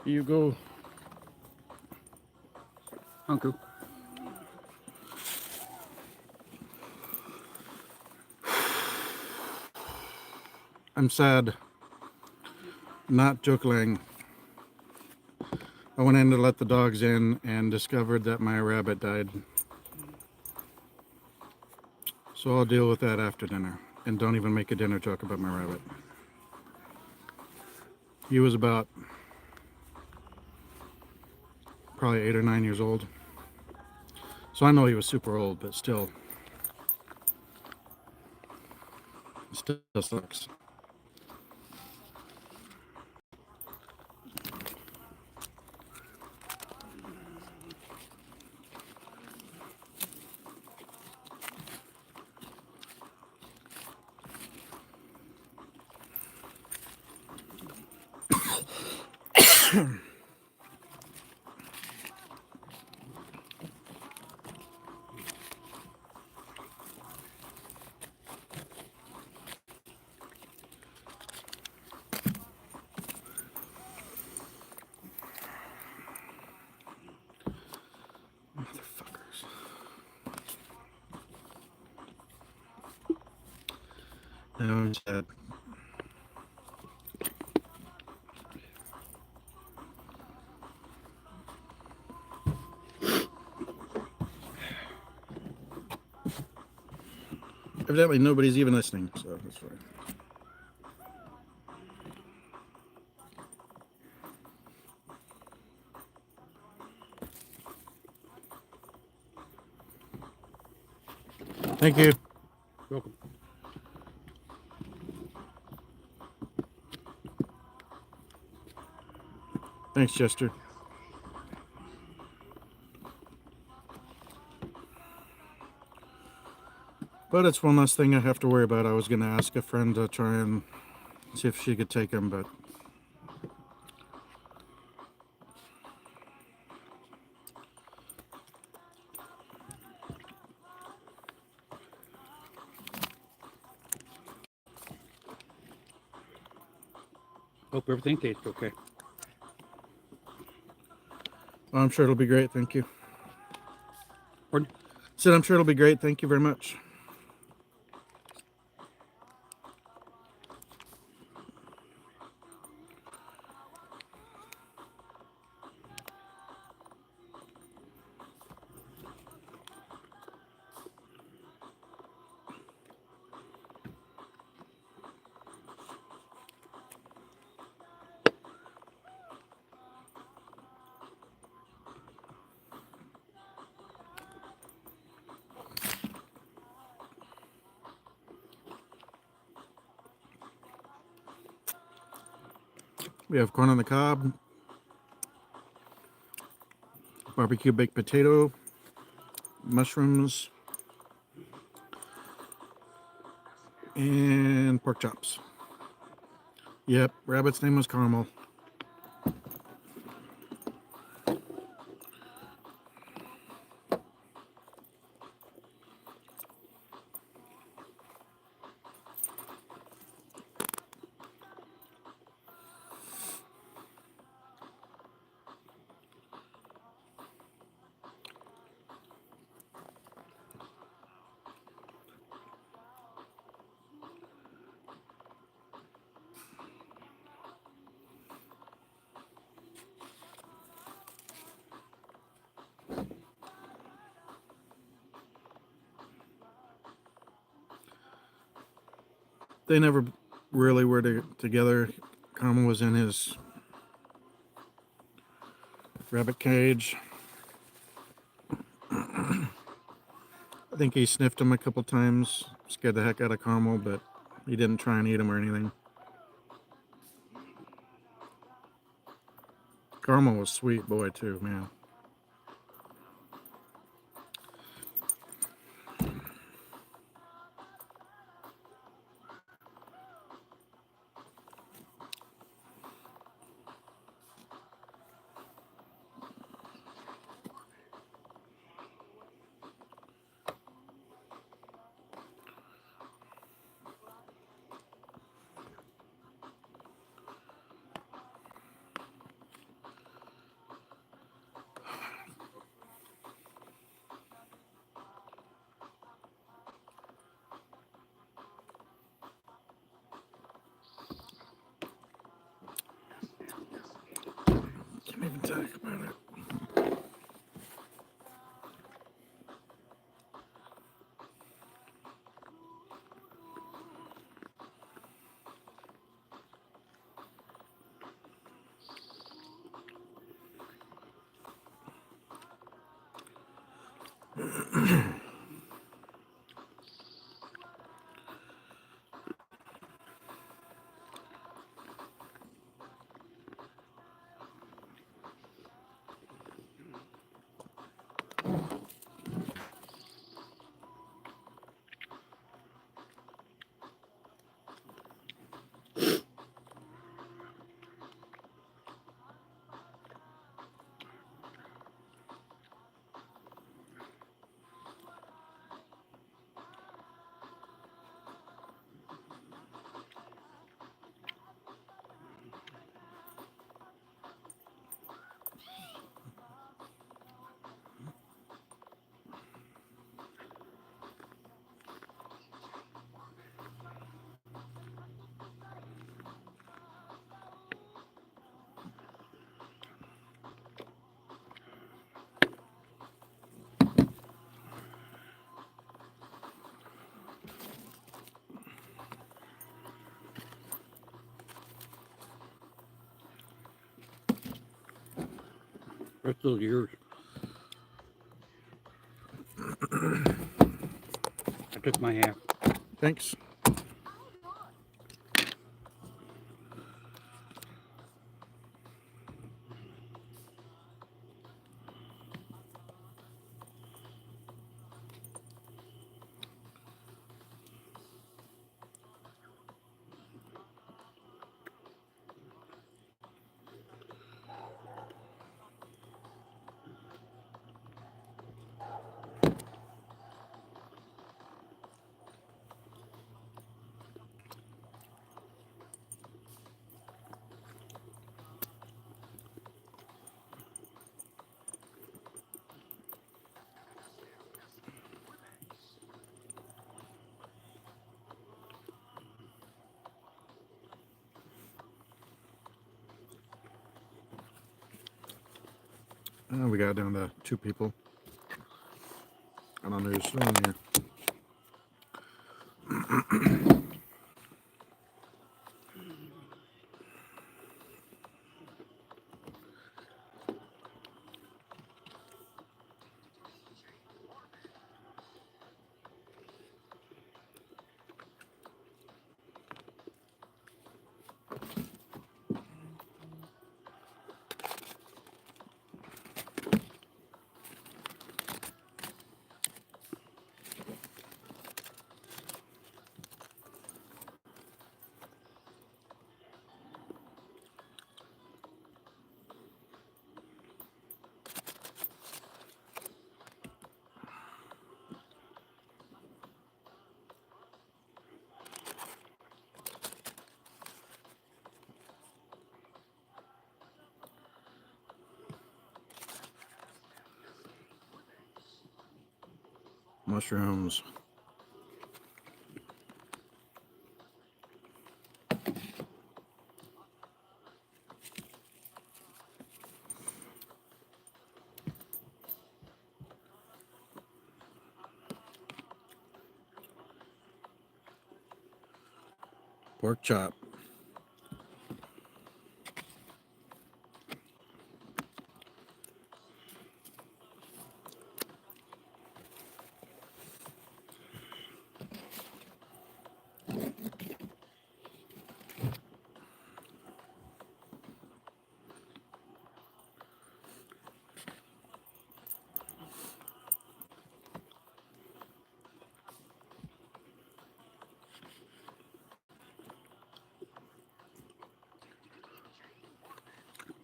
Here you go. Uncle. I'm sad. Not joking. I went in to let the dogs in and discovered that my rabbit died. So I'll deal with that after dinner. And don't even make a dinner joke about my rabbit. He was about probably 8 or 9 years old. So I know he was super old, but still. It still sucks. Motherfuckers. Now I'm sad. Evidently nobody's even listening, so that's fine. Thank you. Welcome. Thanks, Chester. But it's one less thing I have to worry about. I was going to ask a friend to try and see if she could take him, but Hope everything tastes okay. I'm sure it'll be great. Thank you. Pardon? Said I'm sure it'll be great. Thank you very much. We have corn on the cob, barbecue baked potato, mushrooms, and pork chops. Yep, rabbit's name was Caramel. They never really were together. Caramel was in his rabbit cage. I think he sniffed him a couple times, scared the heck out of Caramel, but he didn't try and eat him or anything. Caramel was a sweet boy too, man. Can't even talk about it. That's still yours. I took my half. Thanks. We got down to 2 people. I don't know who's still in here. mushrooms. Pork chop.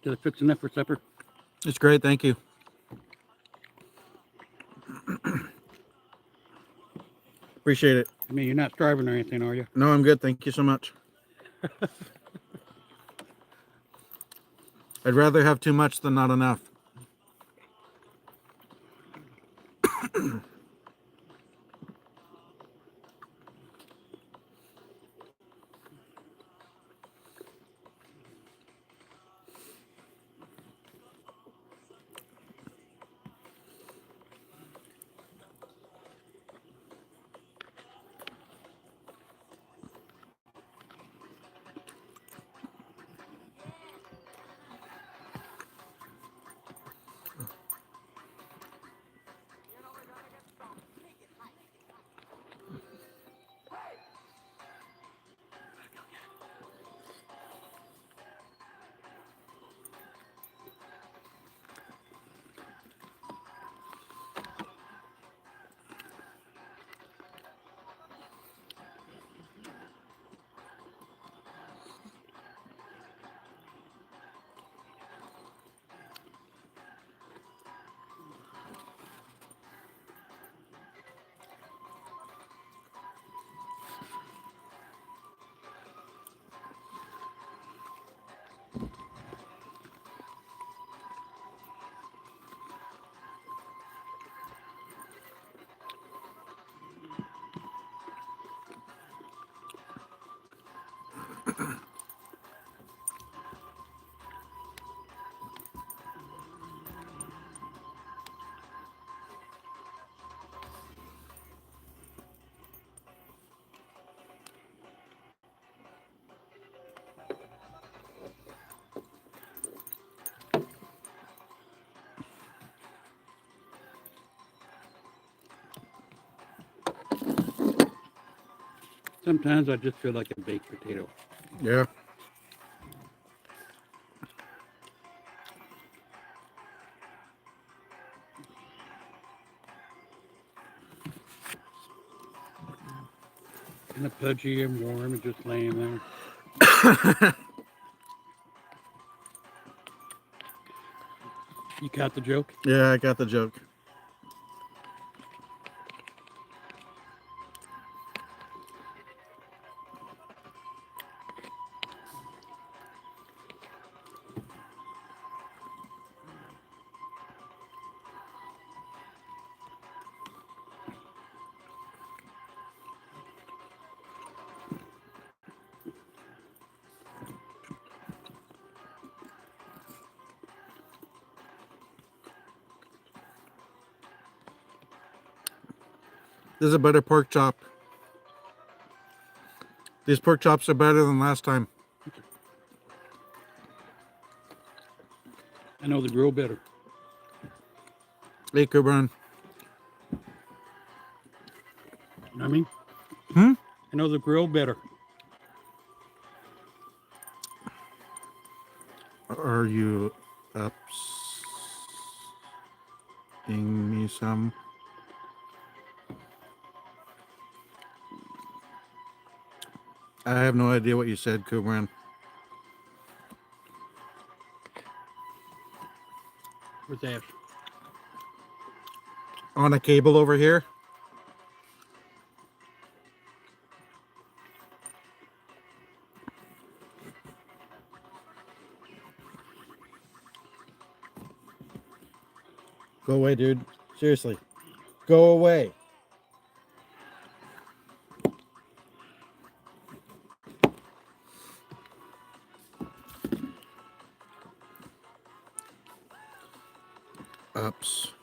Did I fix enough for supper? It's great, thank you. Appreciate it. I mean, you're not starving or anything, are you? No, I'm good. Thank you so much. I'd rather have too much than not enough. Sometimes I just feel like a baked potato. Yeah. Kind of pudgy and warm and just laying there. You caught the joke? Yeah, I got the joke. This is a better pork chop. These pork chops are better than last time. I know the grill better. Hey, Kubran. You know what I mean? Hmm? I know the grill better. Are you upping me some? I have no idea what you said, Kubran. Where's Ash? On a cable over here. Go away, dude. Seriously. Go away. ups.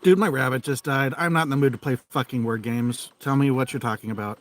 Dude, my rabbit just died. I'm not in the mood to play fucking word games. Tell me what you're talking about.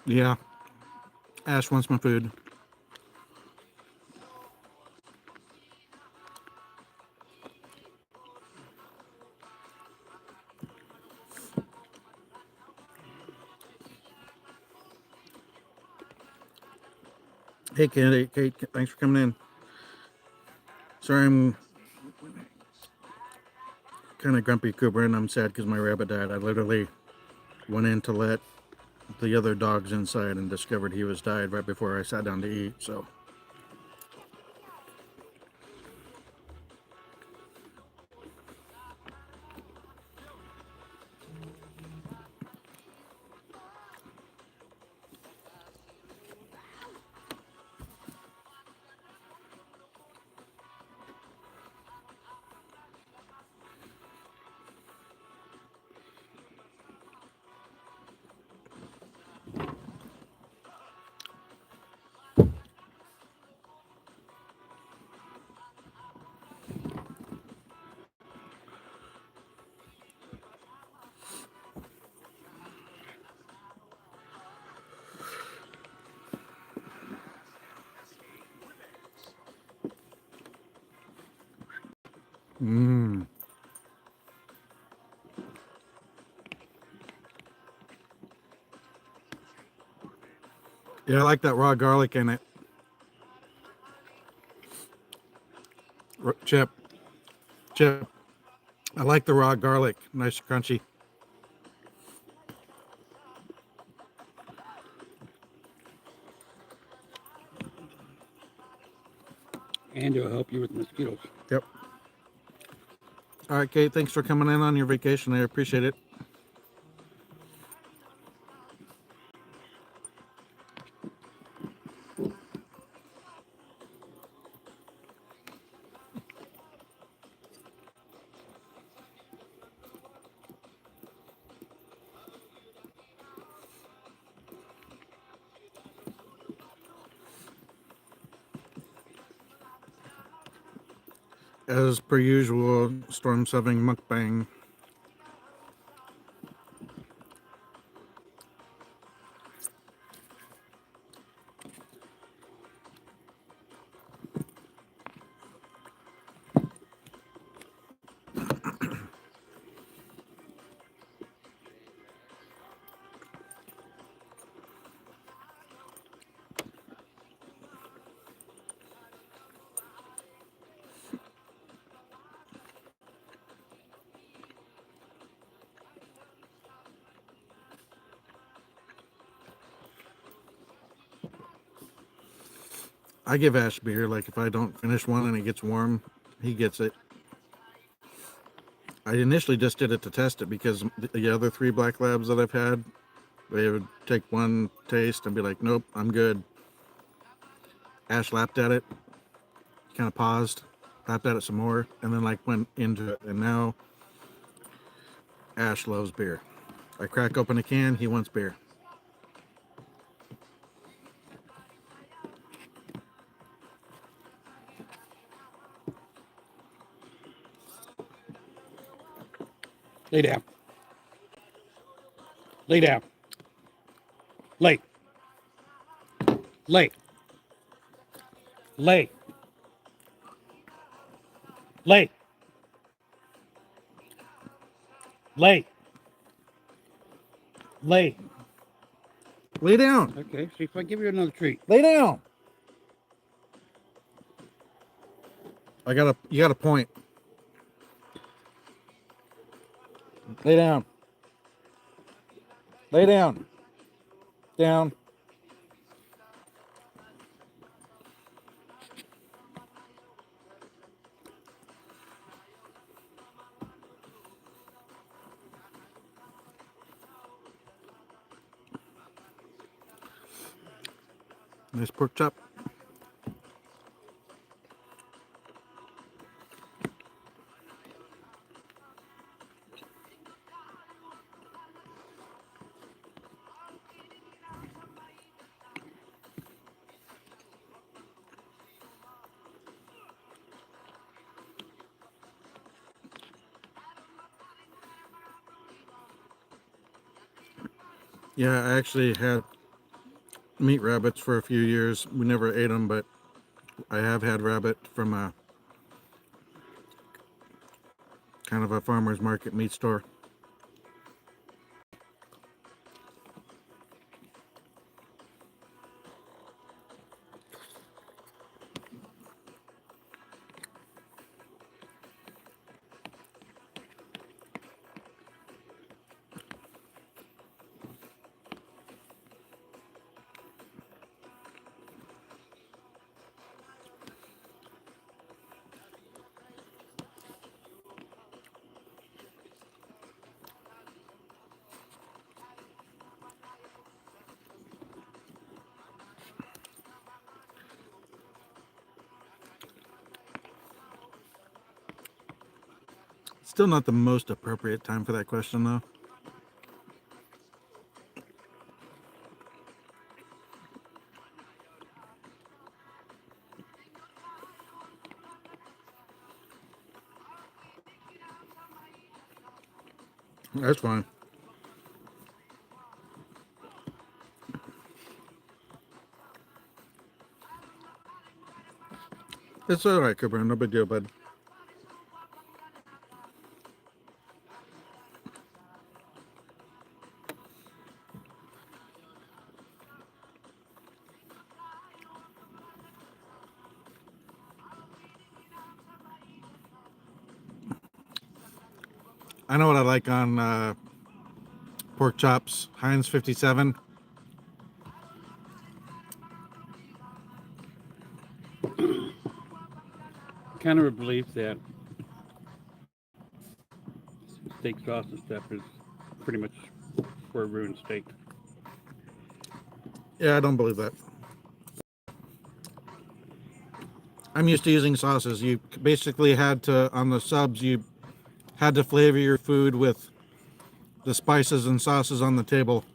Yeah. Ash wants my food. Hey, Kate, thanks for coming in. Sorry, I'm kind of grumpy, Cooper, and I'm sad because my rabbit died. I literally went in to let the other dogs inside and discovered he was died right before I sat down to eat, so. Mmm. Yeah, I like that raw garlic in it. Chip, I like the raw garlic. Nice crunchy. And it'll help you with mosquitoes. Yep. All right, Kate, thanks for coming in on your vacation. I appreciate it. As per usual, Storm 7 mukbang. I give Ash beer. Like if I don't finish one and it gets warm, he gets it. I initially just did it to test it because the other 3 black labs that I've had, they would take one taste and be like, nope, I'm good. Ash lapped at it, kind of paused, lapped at it some more, and then like went into it. And now Ash loves beer. I crack open a can, he wants beer. Lay down. Lay down. Lay. Lay. Lay. Lay. Lay. Lay. Lay down. Okay, see if I give you another treat. Lay down. You got a point. Lay down. Lay down. Down. Nice pork chop. Yeah, I actually had meat rabbits for a few years. We never ate them, but I have had rabbit from a kind of a farmer's market meat store. Still not the most appropriate time for that question, though. That's fine. It's all right, Cooper. No big deal, bud. I know what I like on pork chops. Heinz 57. Kind of a belief that steak sauce and stuff is pretty much where it ruins steak. Yeah, I don't believe that. I'm used to using sauces. You basically had to, on the subs, you had to flavor your food with the spices and sauces on the table.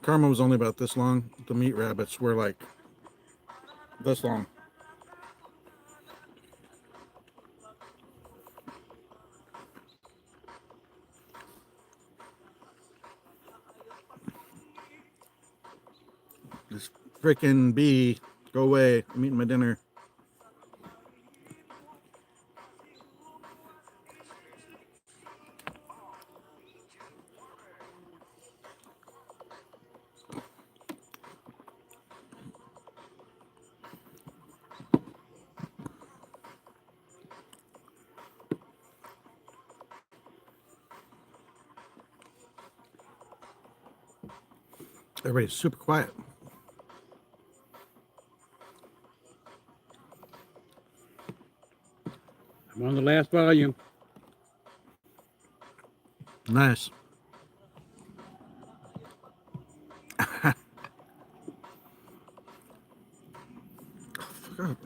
Karma was only about this long. The meat rabbits were like this long. This freaking bee, go away. I'm eating my dinner. Everybody's super quiet. I'm on the last volume. Nice. God.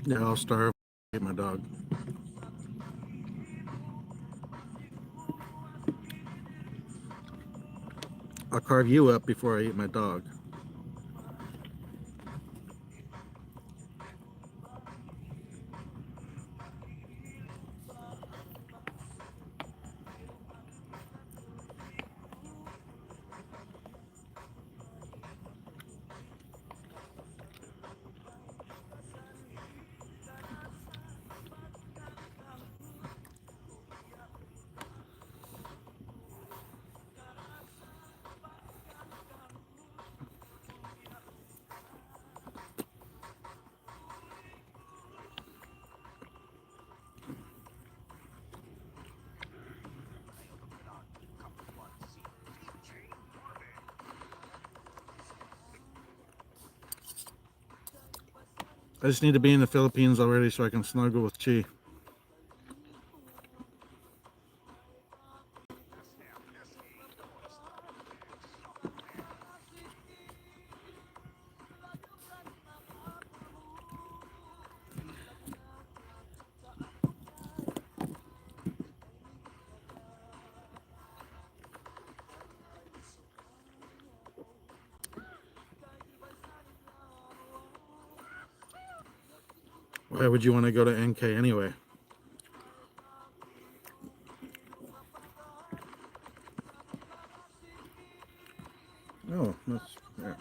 Yeah, I'll starve. Eat my dog. I'll carve you up before I eat my dog. I just need to be in the Philippines already so I can snuggle with Chi. Why would you want to go to NK anyway? Oh, that's yeah.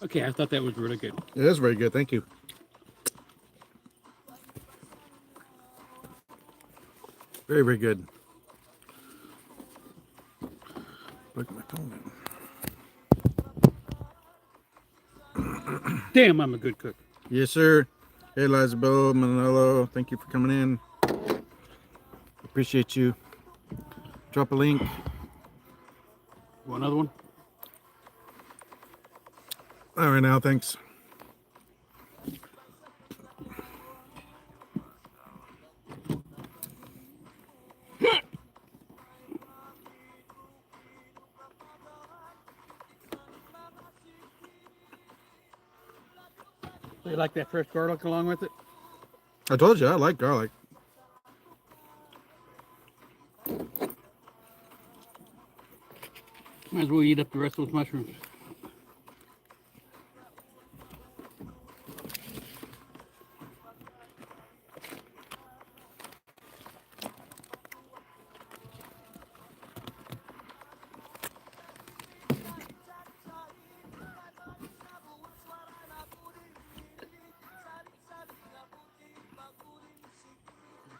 Okay, I thought that was really good. It is very good. Thank you. Very, very good. Look at my phone. Damn, I'm a good cook. Yes, sir. Hey, Elizabeth Manolo. Thank you for coming in. Appreciate you. Drop a link. Want another one? All right, now, thanks. So you like that fresh garlic along with it? I told you I like garlic. Might as well eat up the rest of those mushrooms.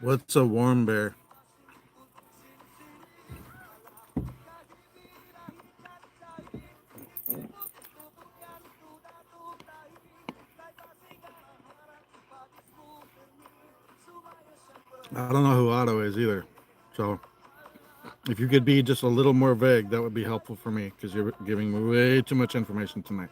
What's a warm bear? I don't know who Otto is either. So if you could be just a little more vague, that would be helpful for me because you're giving me way too much information tonight.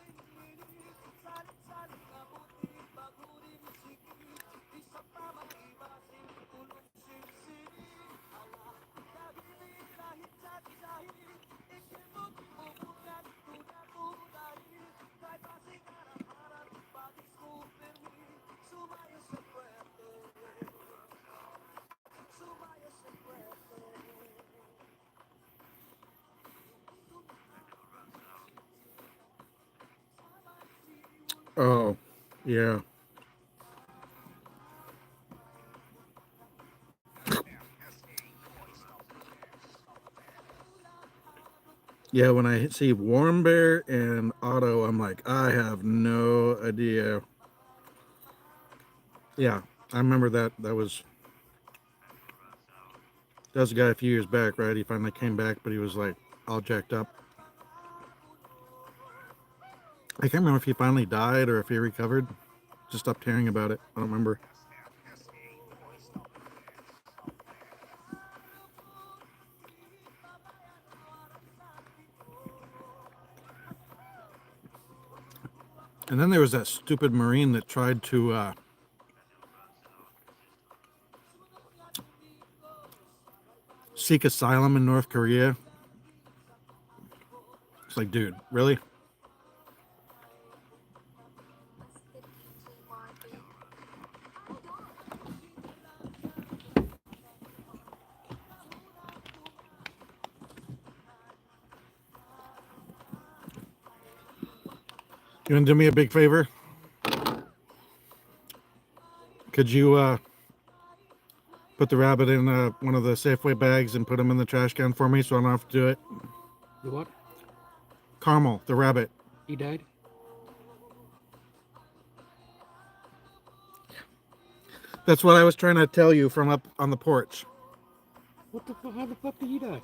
Oh, yeah. Yeah, when I see Warm Bear and Otto, I'm like, I have no idea. Yeah, I remember that. That was a guy a few years back, right? He finally came back, but he was like all jacked up. I can't remember if he finally died or if he recovered. Just stopped hearing about it. I don't remember. And then there was that stupid Marine that tried to seek asylum in North Korea. It's like, dude, really? You want to do me a big favor? Could you put the rabbit in one of the Safeway bags and put him in the trash can for me so I don't have to do it? The what? Caramel, the rabbit. He died? That's what I was trying to tell you from up on the porch. What the fuck? How the fuck did he die?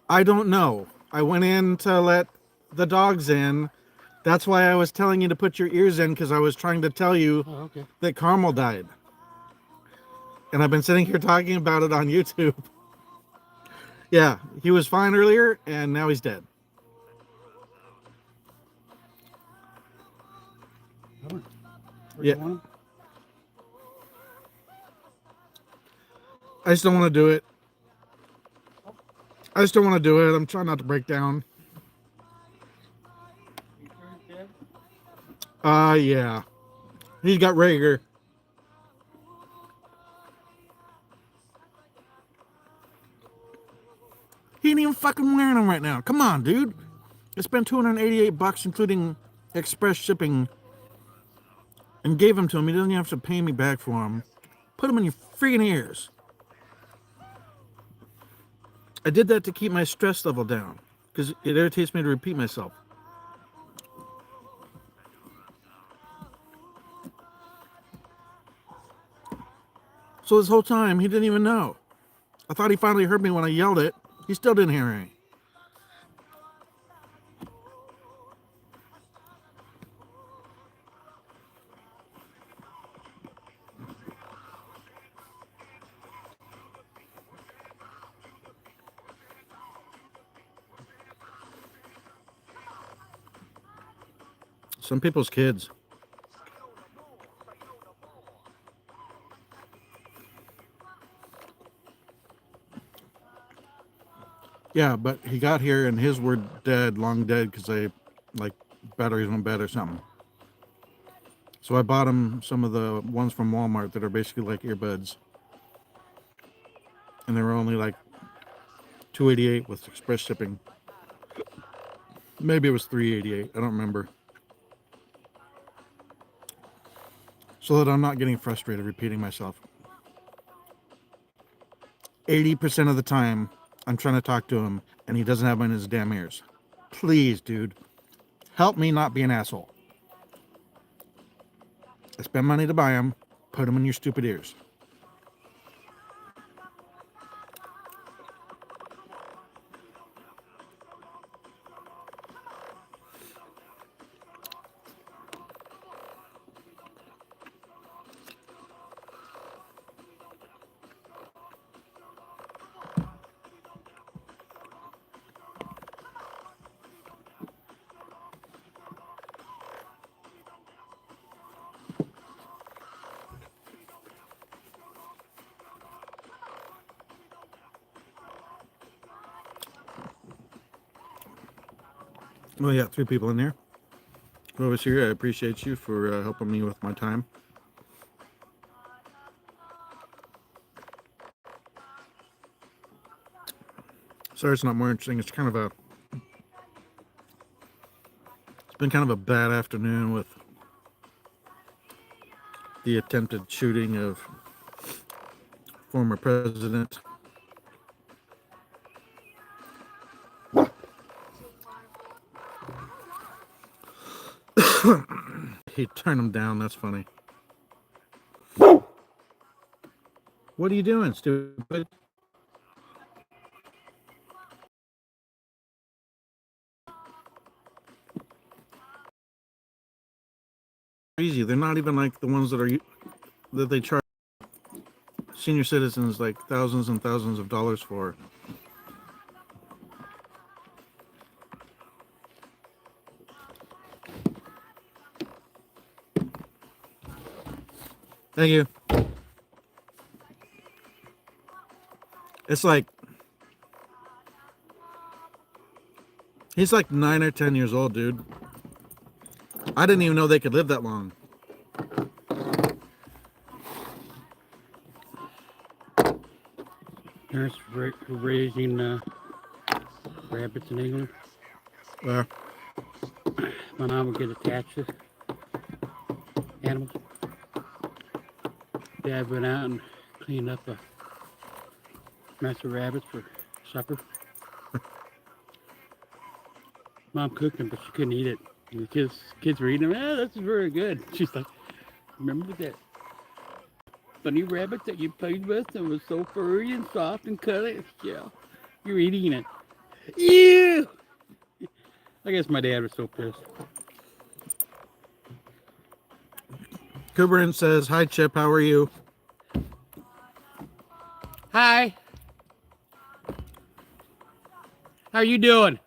I don't know. I went in to let the dogs in. That's why I was telling you to put your ears in, because I was trying to tell you Okay. that Caramel died. And I've been sitting here talking about it on YouTube. Yeah, he was fine earlier, and now he's dead. Yeah. I just don't want to do it. I'm trying not to break down. Yeah. He's got Rager. He ain't even fucking wearing them right now. Come on, dude. I spent $288 including express shipping and gave them to him. He doesn't even have to pay me back for them. Put them in your freaking ears. I did that to keep my stress level down because it irritates me to repeat myself. So this whole time, he didn't even know. I thought he finally heard me when I yelled it. He still didn't hear me. Some people's kids. Yeah, but he got here and his were dead, long dead, because they, like, batteries went bad or something. So I bought him some of the ones from Walmart that are basically like earbuds. And they were only like $288 with express shipping. Maybe it was $388. I don't remember. So that I'm not getting frustrated repeating myself. 80% of the time, I'm trying to talk to him, and he doesn't have them in his damn ears. Please, dude. Help me not be an asshole. I spend money to buy them. Put them in your stupid ears. Well, yeah, 3 people in there. Whoever's here, I appreciate you for helping me with my time. Sorry, it's not more interesting. It's been kind of a bad afternoon with the attempted shooting of former president. He turned him down. That's funny. What are you doing, stupid? Easy. They're not even like the ones that they charge senior citizens like thousands and thousands of dollars for. Thank you. It's like he's like 9 or 10 years old, dude. I didn't even know they could live that long. Parents raising rabbits in England. Where? My mom would get attached to animals. Dad went out and cleaned up a mess of rabbits for supper. Mom cooked them, but she couldn't eat it. And the kids were eating them. Ah, this is very good. She's like, remember that funny rabbit that you played with and was so furry and soft and cuddly? Yeah, you're eating it. Ew! I guess my dad was so pissed. Kuberin says, "Hi, Chip. How are you?" Hi. How are you doing?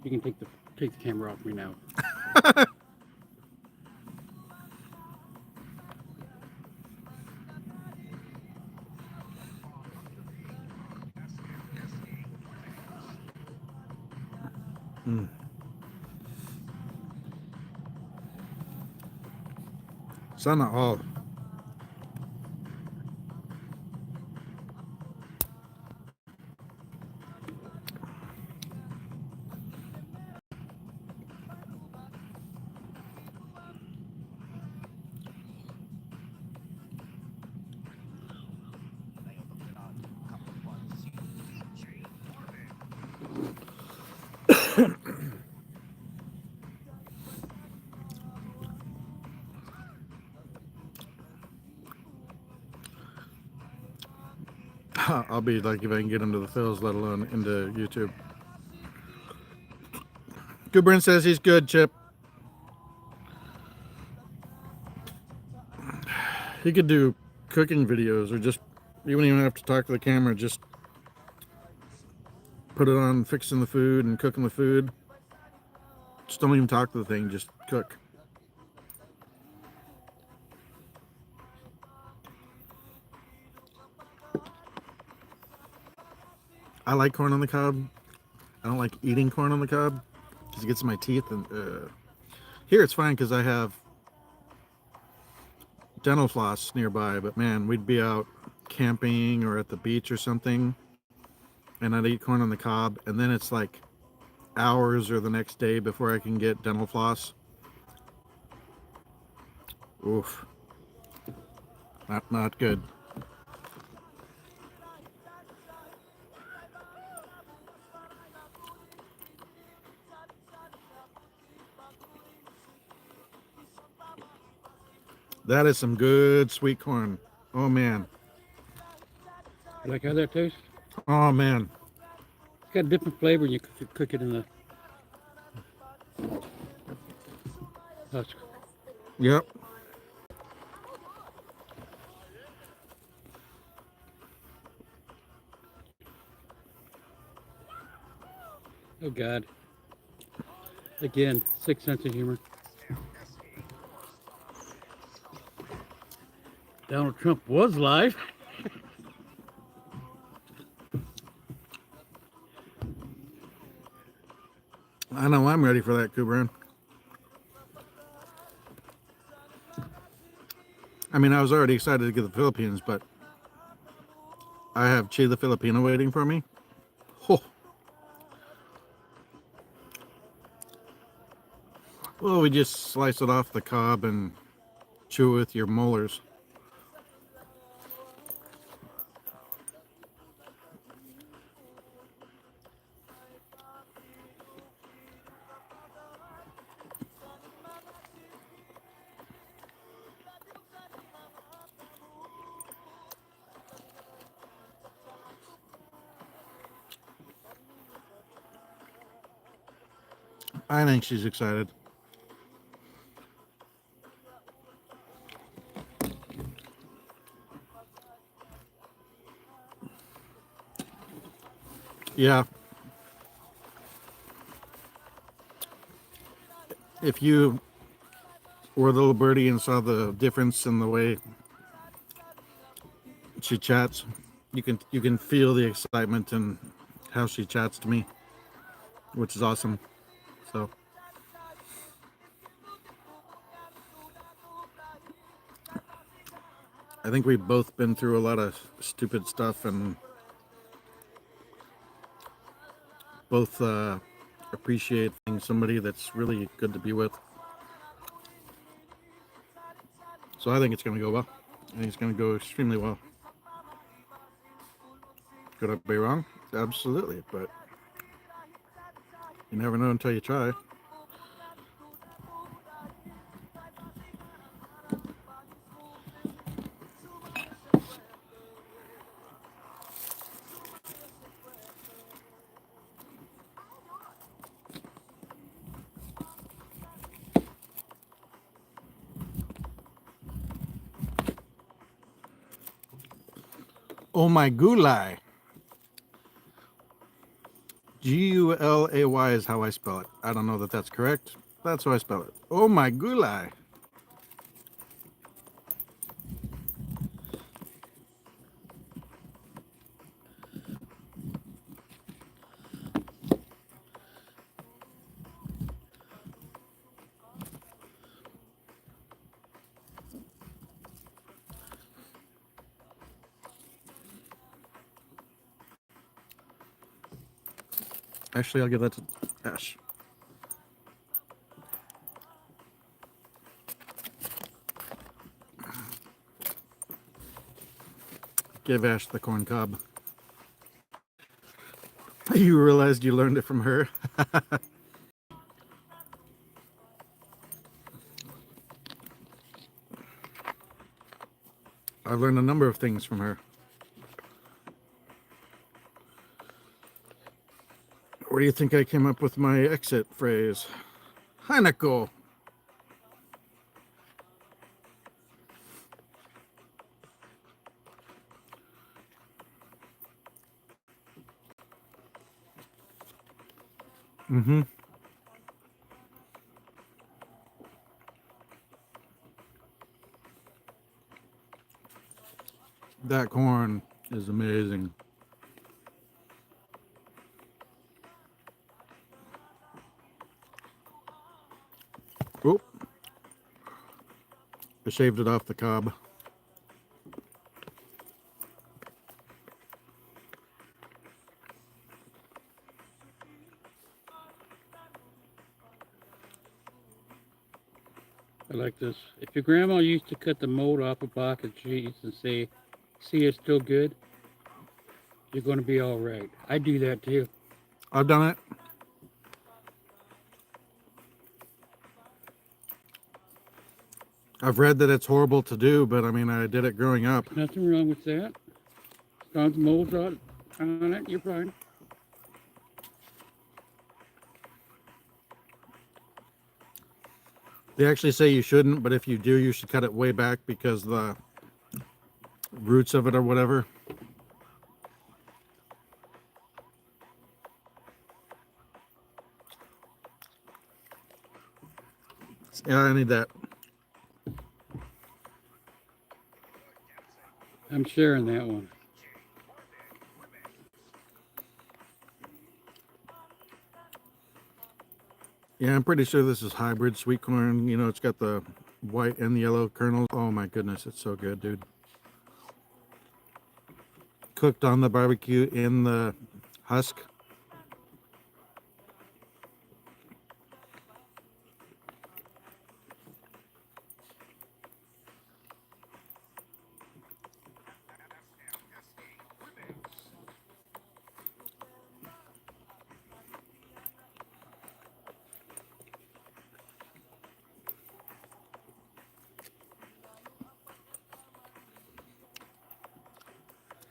You can take the camera off me now. Sana all. I'll be like if I can get into the fills, let alone into YouTube. Kuberin says he's good, Chip. He could do cooking videos or just, you wouldn't even have to talk to the camera, just put it on fixing the food and cooking the food. Just don't even talk to the thing, just cook. I like corn on the cob. I don't like eating corn on the cob because it gets in my teeth. And here it's fine because I have dental floss nearby. But man, we'd be out camping or at the beach or something, and I'd eat corn on the cob, and then it's like hours or the next day before I can get dental floss. Oof. Not good. That is some good sweet corn. Oh man. You like how that tastes? Oh man. It's got a different flavor when you cook it in the husk. Yep. Oh God. Again, 6 sense of humor. Donald Trump was live. I know I'm ready for that, Kubran. I mean, I was already excited to get the Philippines, but I have Che the Filipino waiting for me. Oh. Well, we just slice it off the cob and chew it with your molars. I think she's excited. Yeah. If you were a little birdie and saw the difference in the way she chats, you can feel the excitement in how she chats to me, which is awesome. So I think we've both been through a lot of stupid stuff and both appreciate somebody that's really good to be with. So I think it's going to go well. I think it's going to go extremely well. Could I be wrong? Absolutely, but you never know until you try. Oh my gulai. Gulay is how I spell it. I don't know that that's correct. That's how I spell it. Oh my gulai. Actually, I'll give that to Ash. Give Ash the corn cob. You realized you learned it from her? I've learned a number of things from her. Where do you think I came up with my exit phrase? Hanako. Mm-hmm. That corn is amazing. Oh, I shaved it off the cob. I like this. If your grandma used to cut the mold off a block of cheese and say, "See, it's still good," you're going to be all right. I do that too. I've done it. I've read that it's horrible to do, but I mean, I did it growing up. Nothing wrong with that. As long as the mold's on it, you're fine. They actually say you shouldn't, but if you do, you should cut it way back because the roots of it or whatever. Yeah, I need that. I'm sharing that one. Yeah, I'm pretty sure this is hybrid sweet corn. You know, it's got the white and yellow kernels. Oh my goodness, it's so good, dude. Cooked on the barbecue in the husk.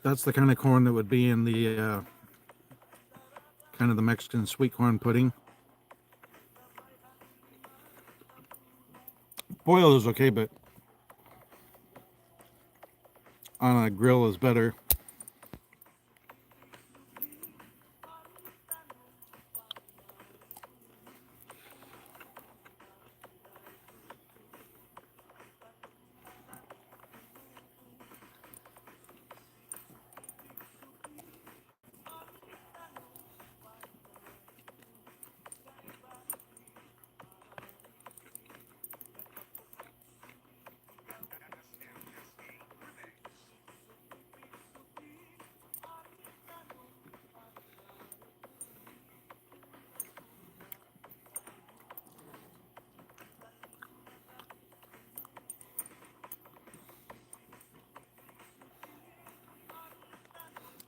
That's the kind of corn that would be in the kind of the Mexican sweet corn pudding. Boiled is okay, but on a grill is better.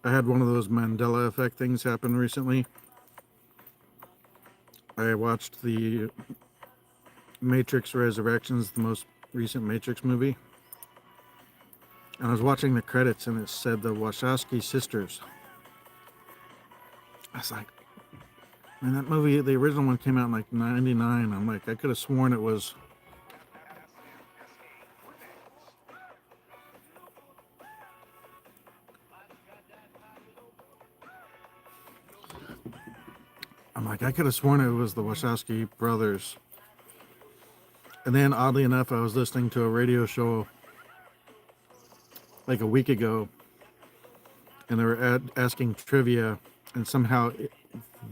I had one of those Mandela effect things happen recently. I watched the Matrix Resurrections, the most recent Matrix movie. And I was watching the credits and it said the Wachowski sisters. I was like, man, that movie, the original one came out in like 99. I'm like, I could have sworn it was. I'm like, I could have sworn it was the Wachowski brothers. And then, oddly enough, I was listening to a radio show like a week ago, and they were asking trivia, and somehow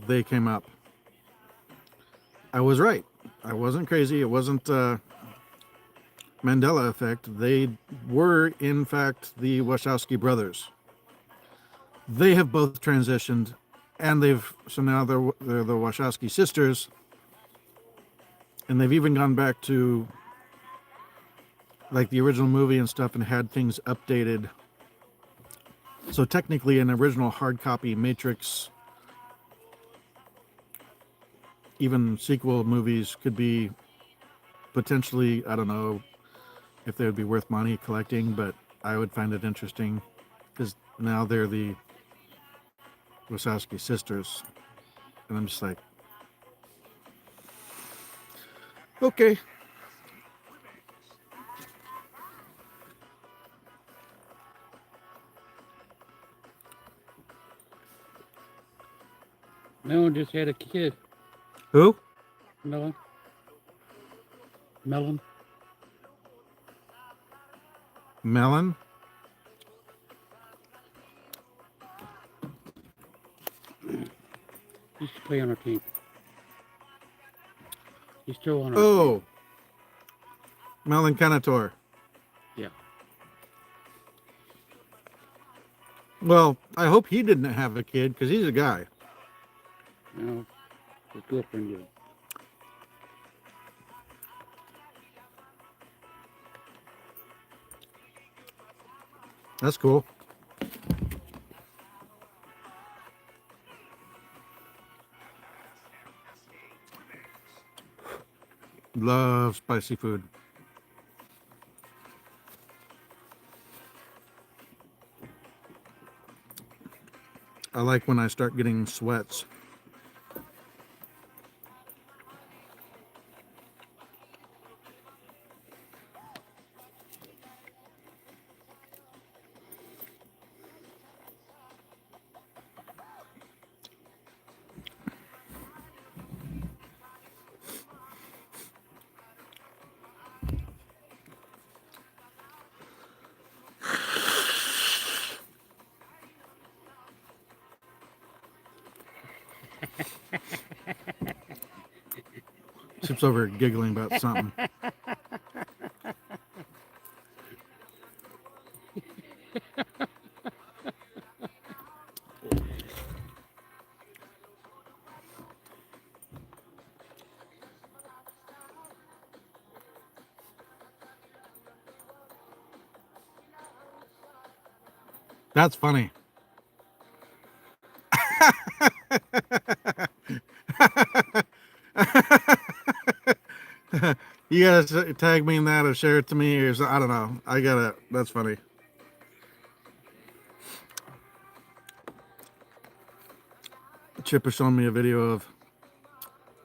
they came up. I was right. I wasn't crazy. It wasn't Mandela effect. They were, in fact, the Wachowski brothers. They have both transitioned, and so now they're the Wachowski sisters, and they've even gone back to like the original movie and stuff and had things updated. So technically an original hard copy Matrix, even sequel movies could be potentially, I don't know if they would be worth money collecting, but I would find it interesting because now they're the Wachowski sisters. And I'm just like, okay. Melon just had a kid. Who? Melon. Melon. Melon? He used to play on our team. He's still on our Oh. team. Melon Canator. Yeah. Well, I hope he didn't have a kid because he's a guy. No, his girlfriend did. That's cool. Love spicy food. I like when I start getting sweats. Chip's over giggling about something. That's funny. You gotta tag me in that or share it to me or I don't know. I gotta. That's funny. Chip is showing me a video of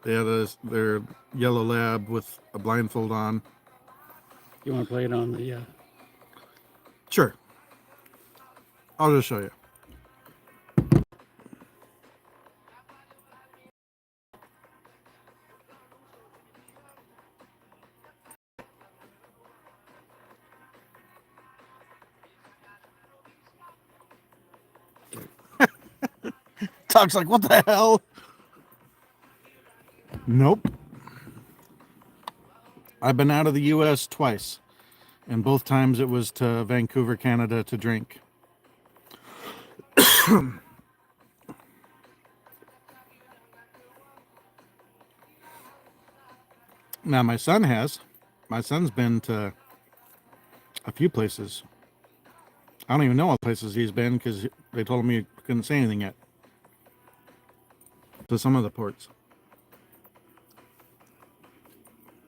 they had their yellow lab with a blindfold on. You want to play it on the? Sure. I'll just show you. Talks like, what the hell? Nope. I've been out of the U.S. twice, and both times it was to Vancouver, Canada to drink. Now, my son has. My son's been to a few places. I don't even know what places he's been because they told him he couldn't say anything yet. To some of the ports.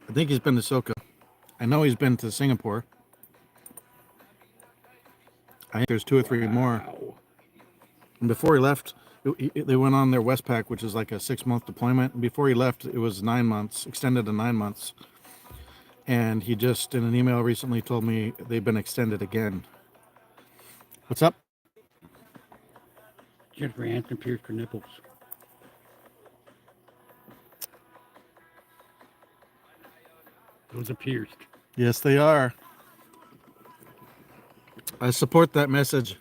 I think he's been to Soka. I know he's been to Singapore. I think there's 2 or 3 more. And before he left, they went on their Westpac, which is like a 6-month deployment. And before he left, it was 9 months, extended to 9 months. And he just, in an email recently, told me they've been extended again. What's up? Jennifer Aniston pierced her nipples. Those are pierced. Yes, they are. I support that message.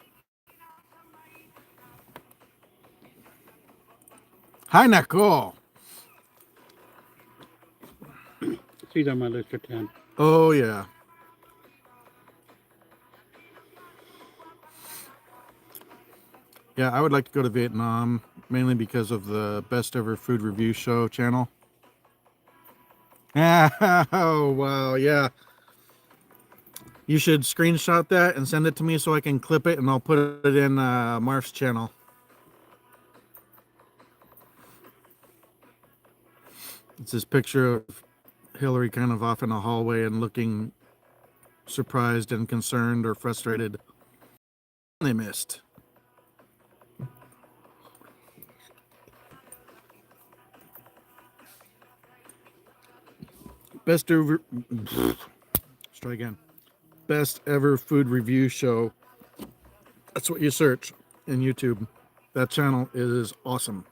Hi, Nicole. She's on my list of 10. Oh, yeah. Yeah, I would like to go to Vietnam, mainly because of the Best Ever Food Review Show channel. Oh, wow, yeah. You should screenshot that and send it to me so I can clip it, and I'll put it in Marf's channel. It's this picture of Hillary kind of off in a hallway and looking surprised and concerned or frustrated. They missed. Best ever. Let's try again. Best Ever Food Review Show. That's what you search in YouTube. That channel is awesome.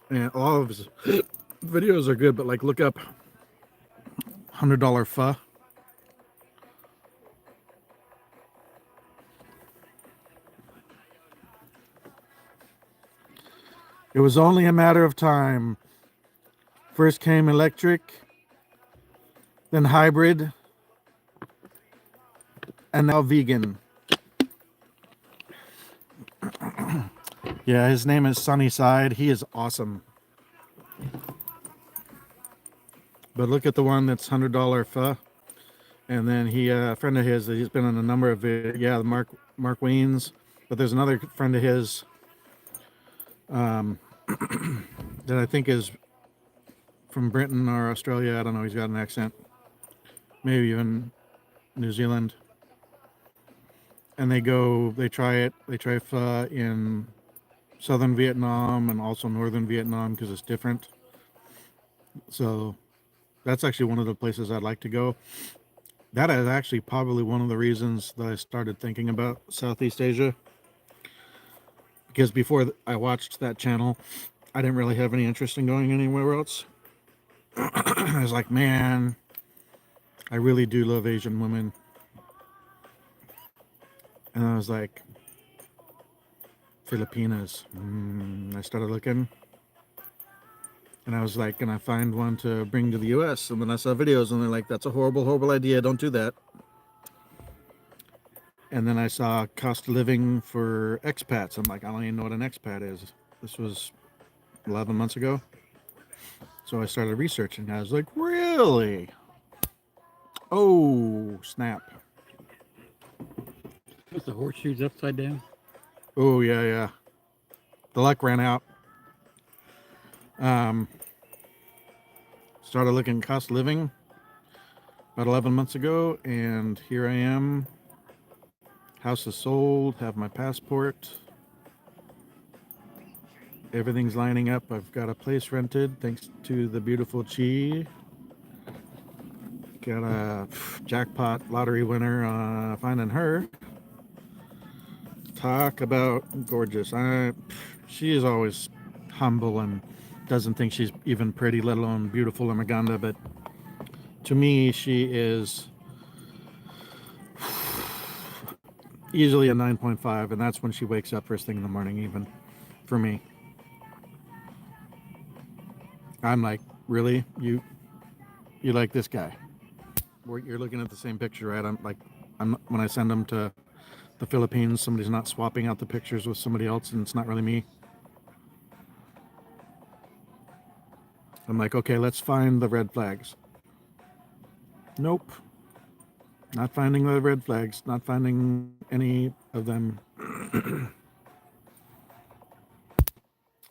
And all of his videos are good, but like look up $100 pho. It was only a matter of time. First came electric, then hybrid, and now vegan. Yeah, his name is Sunnyside. He is awesome. But look at the one that's $100 pho. And then he, a friend of his, he's been in a number of, yeah, Mark Weens. But there's another friend of his that I think is from Britain or Australia. I don't know. He's got an accent. Maybe even New Zealand. And they try it. They try pho in southern Vietnam and also northern Vietnam because it's different. So that's actually one of the places I'd like to go. That is actually probably one of the reasons that I started thinking about Southeast Asia. Because before I watched that channel, I didn't really have any interest in going anywhere else. I was like, man, I really do love Asian women. And I was like, Filipinas. I started looking. And I was like, can I find one to bring to the US? And then I saw videos and they're like, that's a horrible, horrible idea. Don't do that. And then I saw cost of living for expats. I'm like, I don't even know what an expat is. This was 11 months ago. So I started researching. I was like, really? Oh, snap. What's the horseshoes upside down? Oh, yeah, yeah. The luck ran out. Started looking at cost of living about 11 months ago, and here I am. House is sold, have my passport. Everything's lining up. I've got a place rented thanks to the beautiful Chi. Got a jackpot lottery winner finding her. Talk about gorgeous. She is always humble and doesn't think she's even pretty, let alone beautiful in Maganda. But to me, she is easily a 9.5, and that's when she wakes up first thing in the morning, even for me. I'm like, really? You like this guy? You're looking at the same picture, right? When I send them to the Philippines, somebody's not swapping out the pictures with somebody else, and it's not really me. I'm like, okay, let's find the red flags. Nope. Not finding the red flags. Not finding any of them.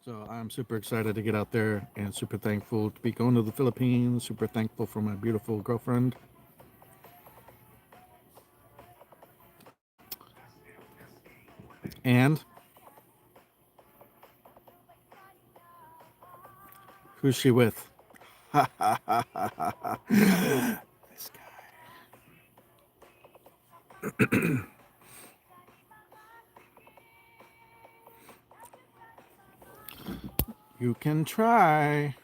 So I'm super excited to get out there and super thankful to be going to the Philippines. Super thankful for my beautiful girlfriend. And who's she with? This guy. You can try.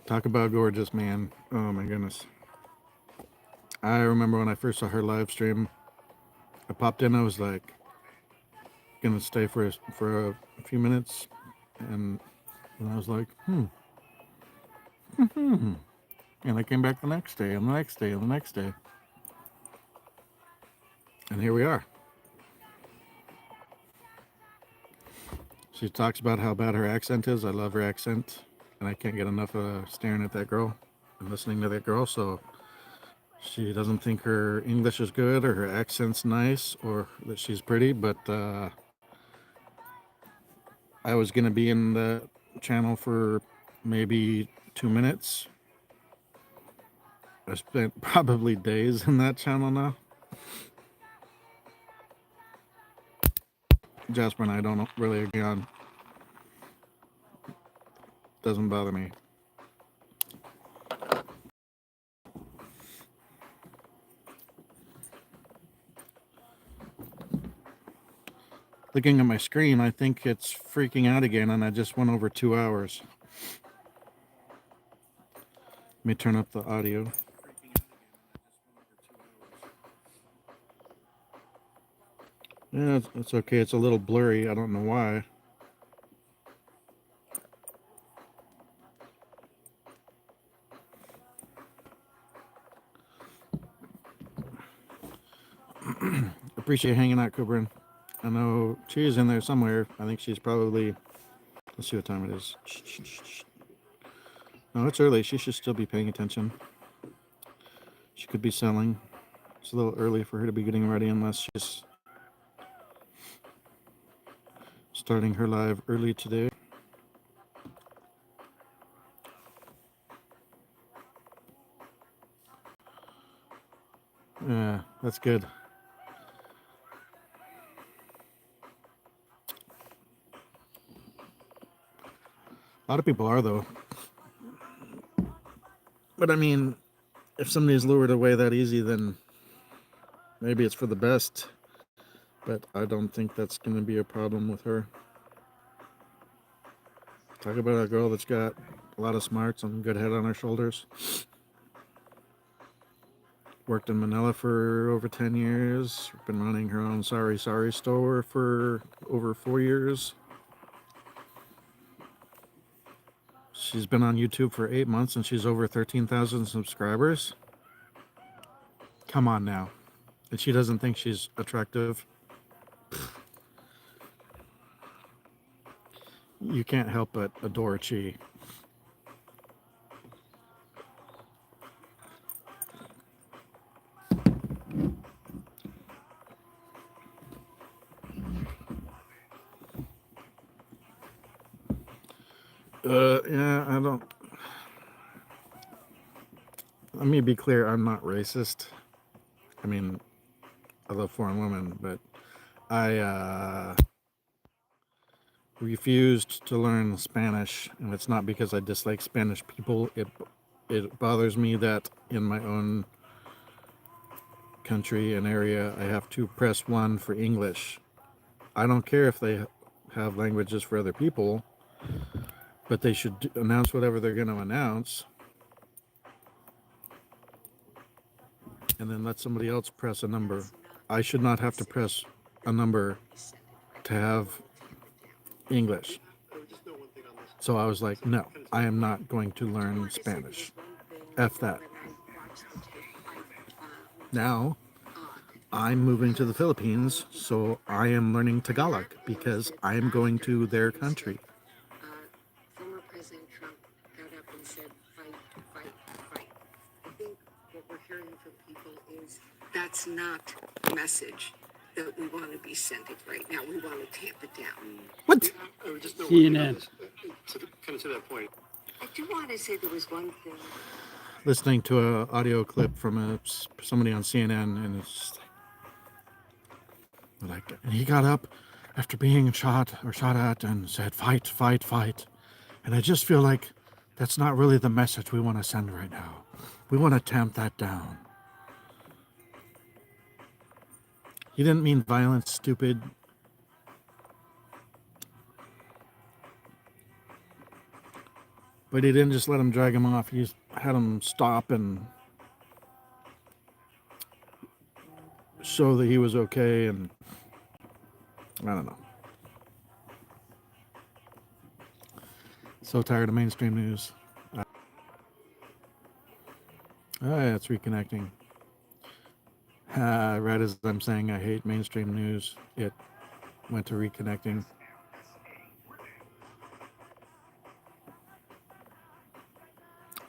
Talk about gorgeous, man. Oh my goodness. I remember when I first saw her live stream, I popped in, I was like, gonna stay for a few minutes, and I was like, and I came back the next day, and the next day, and the next day. And here we are. She talks about how bad her accent is. I love her accent, and I can't get enough of staring at that girl and listening to that girl. So she doesn't think her English is good or her accent's nice or that she's pretty, but I was going to be in the channel for maybe 2 minutes. I spent probably days in that channel now. Jasper and I don't really agree on. Doesn't bother me. Looking at my screen, I think it's freaking out again, and I just went over 2 hours. Let me turn up the audio. Yeah, it's okay. It's a little blurry. I don't know why. Appreciate hanging out, Cobrin. I know she's in there somewhere. I think she's probably... Let's see what time it is. No, it's early. She should still be paying attention. She could be selling. It's a little early for her to be getting ready unless she's starting her live early today. Yeah, that's good. A lot of people are, though. But I mean, if somebody's lured away that easy, then maybe it's for the best. But I don't think that's going to be a problem with her. Talk about a girl that's got a lot of smarts and good head on her shoulders. Worked in Manila for over 10 years. Been running her own Sorry Sorry store for over 4 years. She's been on YouTube for 8 months and she's over 13,000 subscribers. Come on now. And she doesn't think she's attractive. You can't help but adore Chi. Yeah, I don't. Let me be clear, I'm not racist. I mean, I love foreign women, but I refused to learn Spanish, and it's not because I dislike Spanish people. It bothers me that in my own country and area, I have to press 1 for English. I don't care if they have languages for other people, but they should announce whatever they're going to announce, and then let somebody else press a number. I should not have to press a number to have English. So I was like, no, I am not going to learn Spanish. F that. Now, I'm moving to the Philippines, so I am learning Tagalog because I am going to their country. Former President Trump got up and said, fight, fight, fight. I think what we're hearing from people is that's not the message that we want to be sending right now. We want to tamp it down. What? CNN. Kind of to that point. I do want to say there was one thing. Listening to an audio clip from somebody on CNN, and it's like, and he got up after being shot at and said, fight, fight, fight. And I just feel like that's not really the message we want to send right now. We want to tamp that down. He didn't mean violence, stupid. But he didn't just let him drag him off. He just had him stop and show that he was okay. And I don't know. So tired of mainstream news. It's reconnecting. Right as I'm saying I hate mainstream news, it went to reconnecting.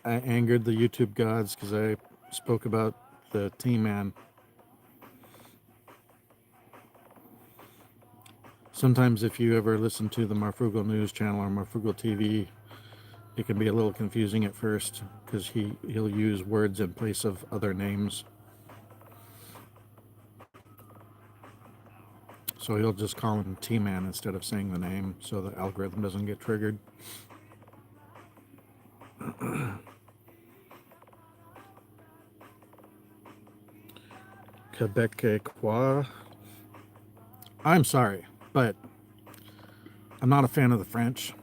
I angered the YouTube gods because I spoke about the T-Man. Sometimes if you ever listen to the Marfugo News channel or Marfugo TV, it can be a little confusing at first because he'll use words in place of other names. So he'll just call him T-Man instead of saying the name so the algorithm doesn't get triggered. Quebecois. I'm sorry, but I'm not a fan of the French.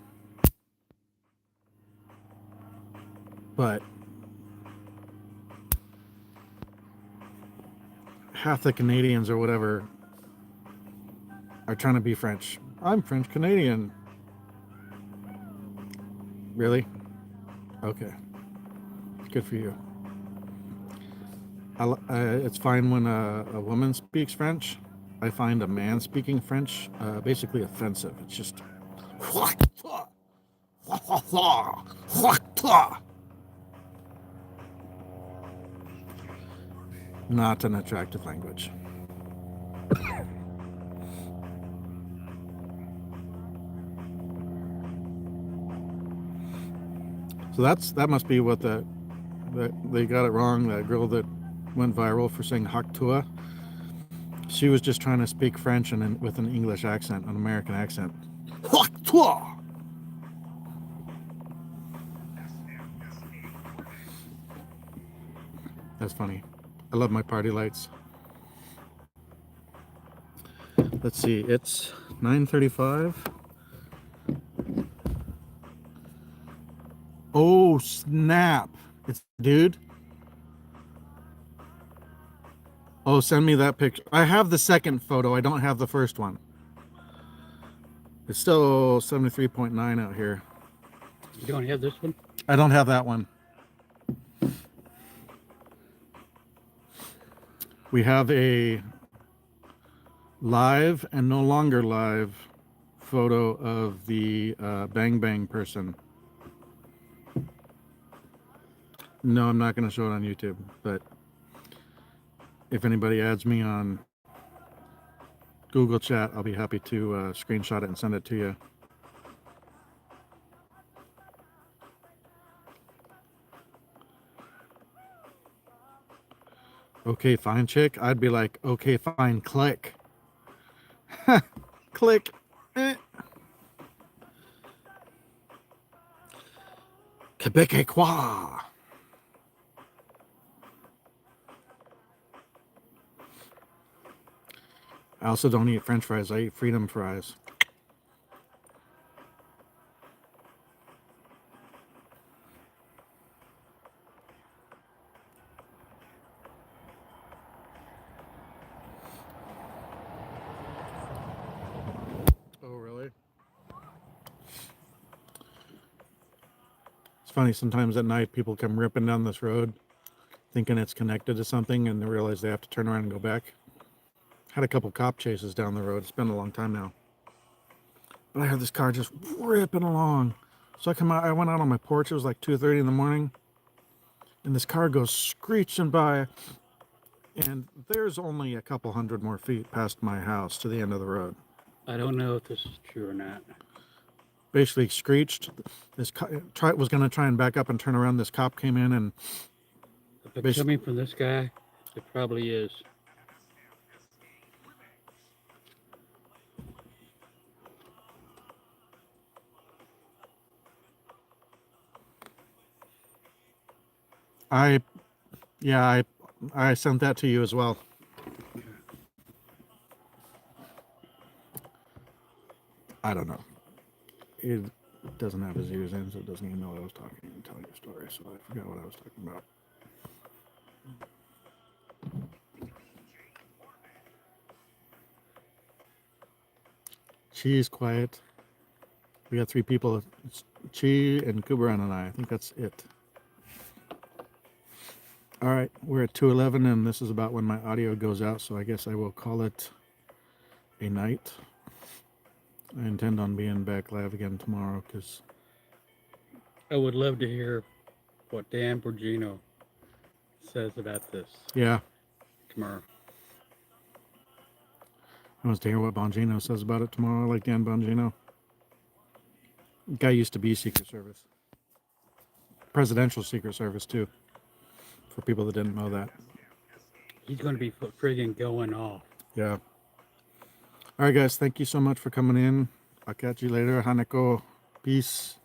But half the Canadians or whatever are trying to be French. I'm French Canadian. Really? Okay. Good for you. It's fine when a woman speaks French. I find a man speaking French basically offensive. It's just not an attractive language. So that must be what that they got it wrong. That girl that went viral for saying Haktua, she was just trying to speak French and with an English accent, an American accent. Haktua. That's funny. I love my party lights. Let's see, it's 9:35. Oh snap! It's dude. Oh, send me that picture. I have the second photo. I don't have the first one. It's still 73.9 out here. You don't have this one? I don't have that one. We have a live and no longer live photo of the Bang Bang person. No, I'm not going to show it on YouTube, but if anybody adds me on Google Chat, I'll be happy to screenshot it and send it to you. Okay, fine, chick. I'd be like, okay, fine, click. Click. Eh. Quebecois. I also don't eat French fries. I eat freedom fries. Oh, really? It's funny, sometimes at night people come ripping down this road thinking it's connected to something and they realize they have to turn around and go back. Had a couple cop chases down the road. It's been a long time now. But I heard this car just ripping along. So I went out on my porch. It was like 2:30 in the morning. And this car goes screeching by. And there's only a couple hundred more feet past my house to the end of the road. I don't know if this is true or not. Basically screeched. This was going to try and back up and turn around. This cop came in and If it's coming from this guy, it probably is. I sent that to you as well. I don't know. It doesn't have his ears in, so it doesn't even know what I was talking and telling you a story, so I forgot what I was talking about. Chi is quiet. We got 3 people. It's Chi and Kubaran and I think that's it. All right, we're at 2:11, and this is about when my audio goes out, so I guess I will call it a night. I intend on being back live again tomorrow because I would love to hear what Dan Borgino says about this yeah, tomorrow. I want to hear what Bongino says about it tomorrow. I like Dan Bongino. Guy used to be Secret Service, presidential Secret Service too. For people that didn't know that. He's going to be friggin' going off. Yeah. All right, guys. Thank you so much for coming in. I'll catch you later. Haneko. Peace.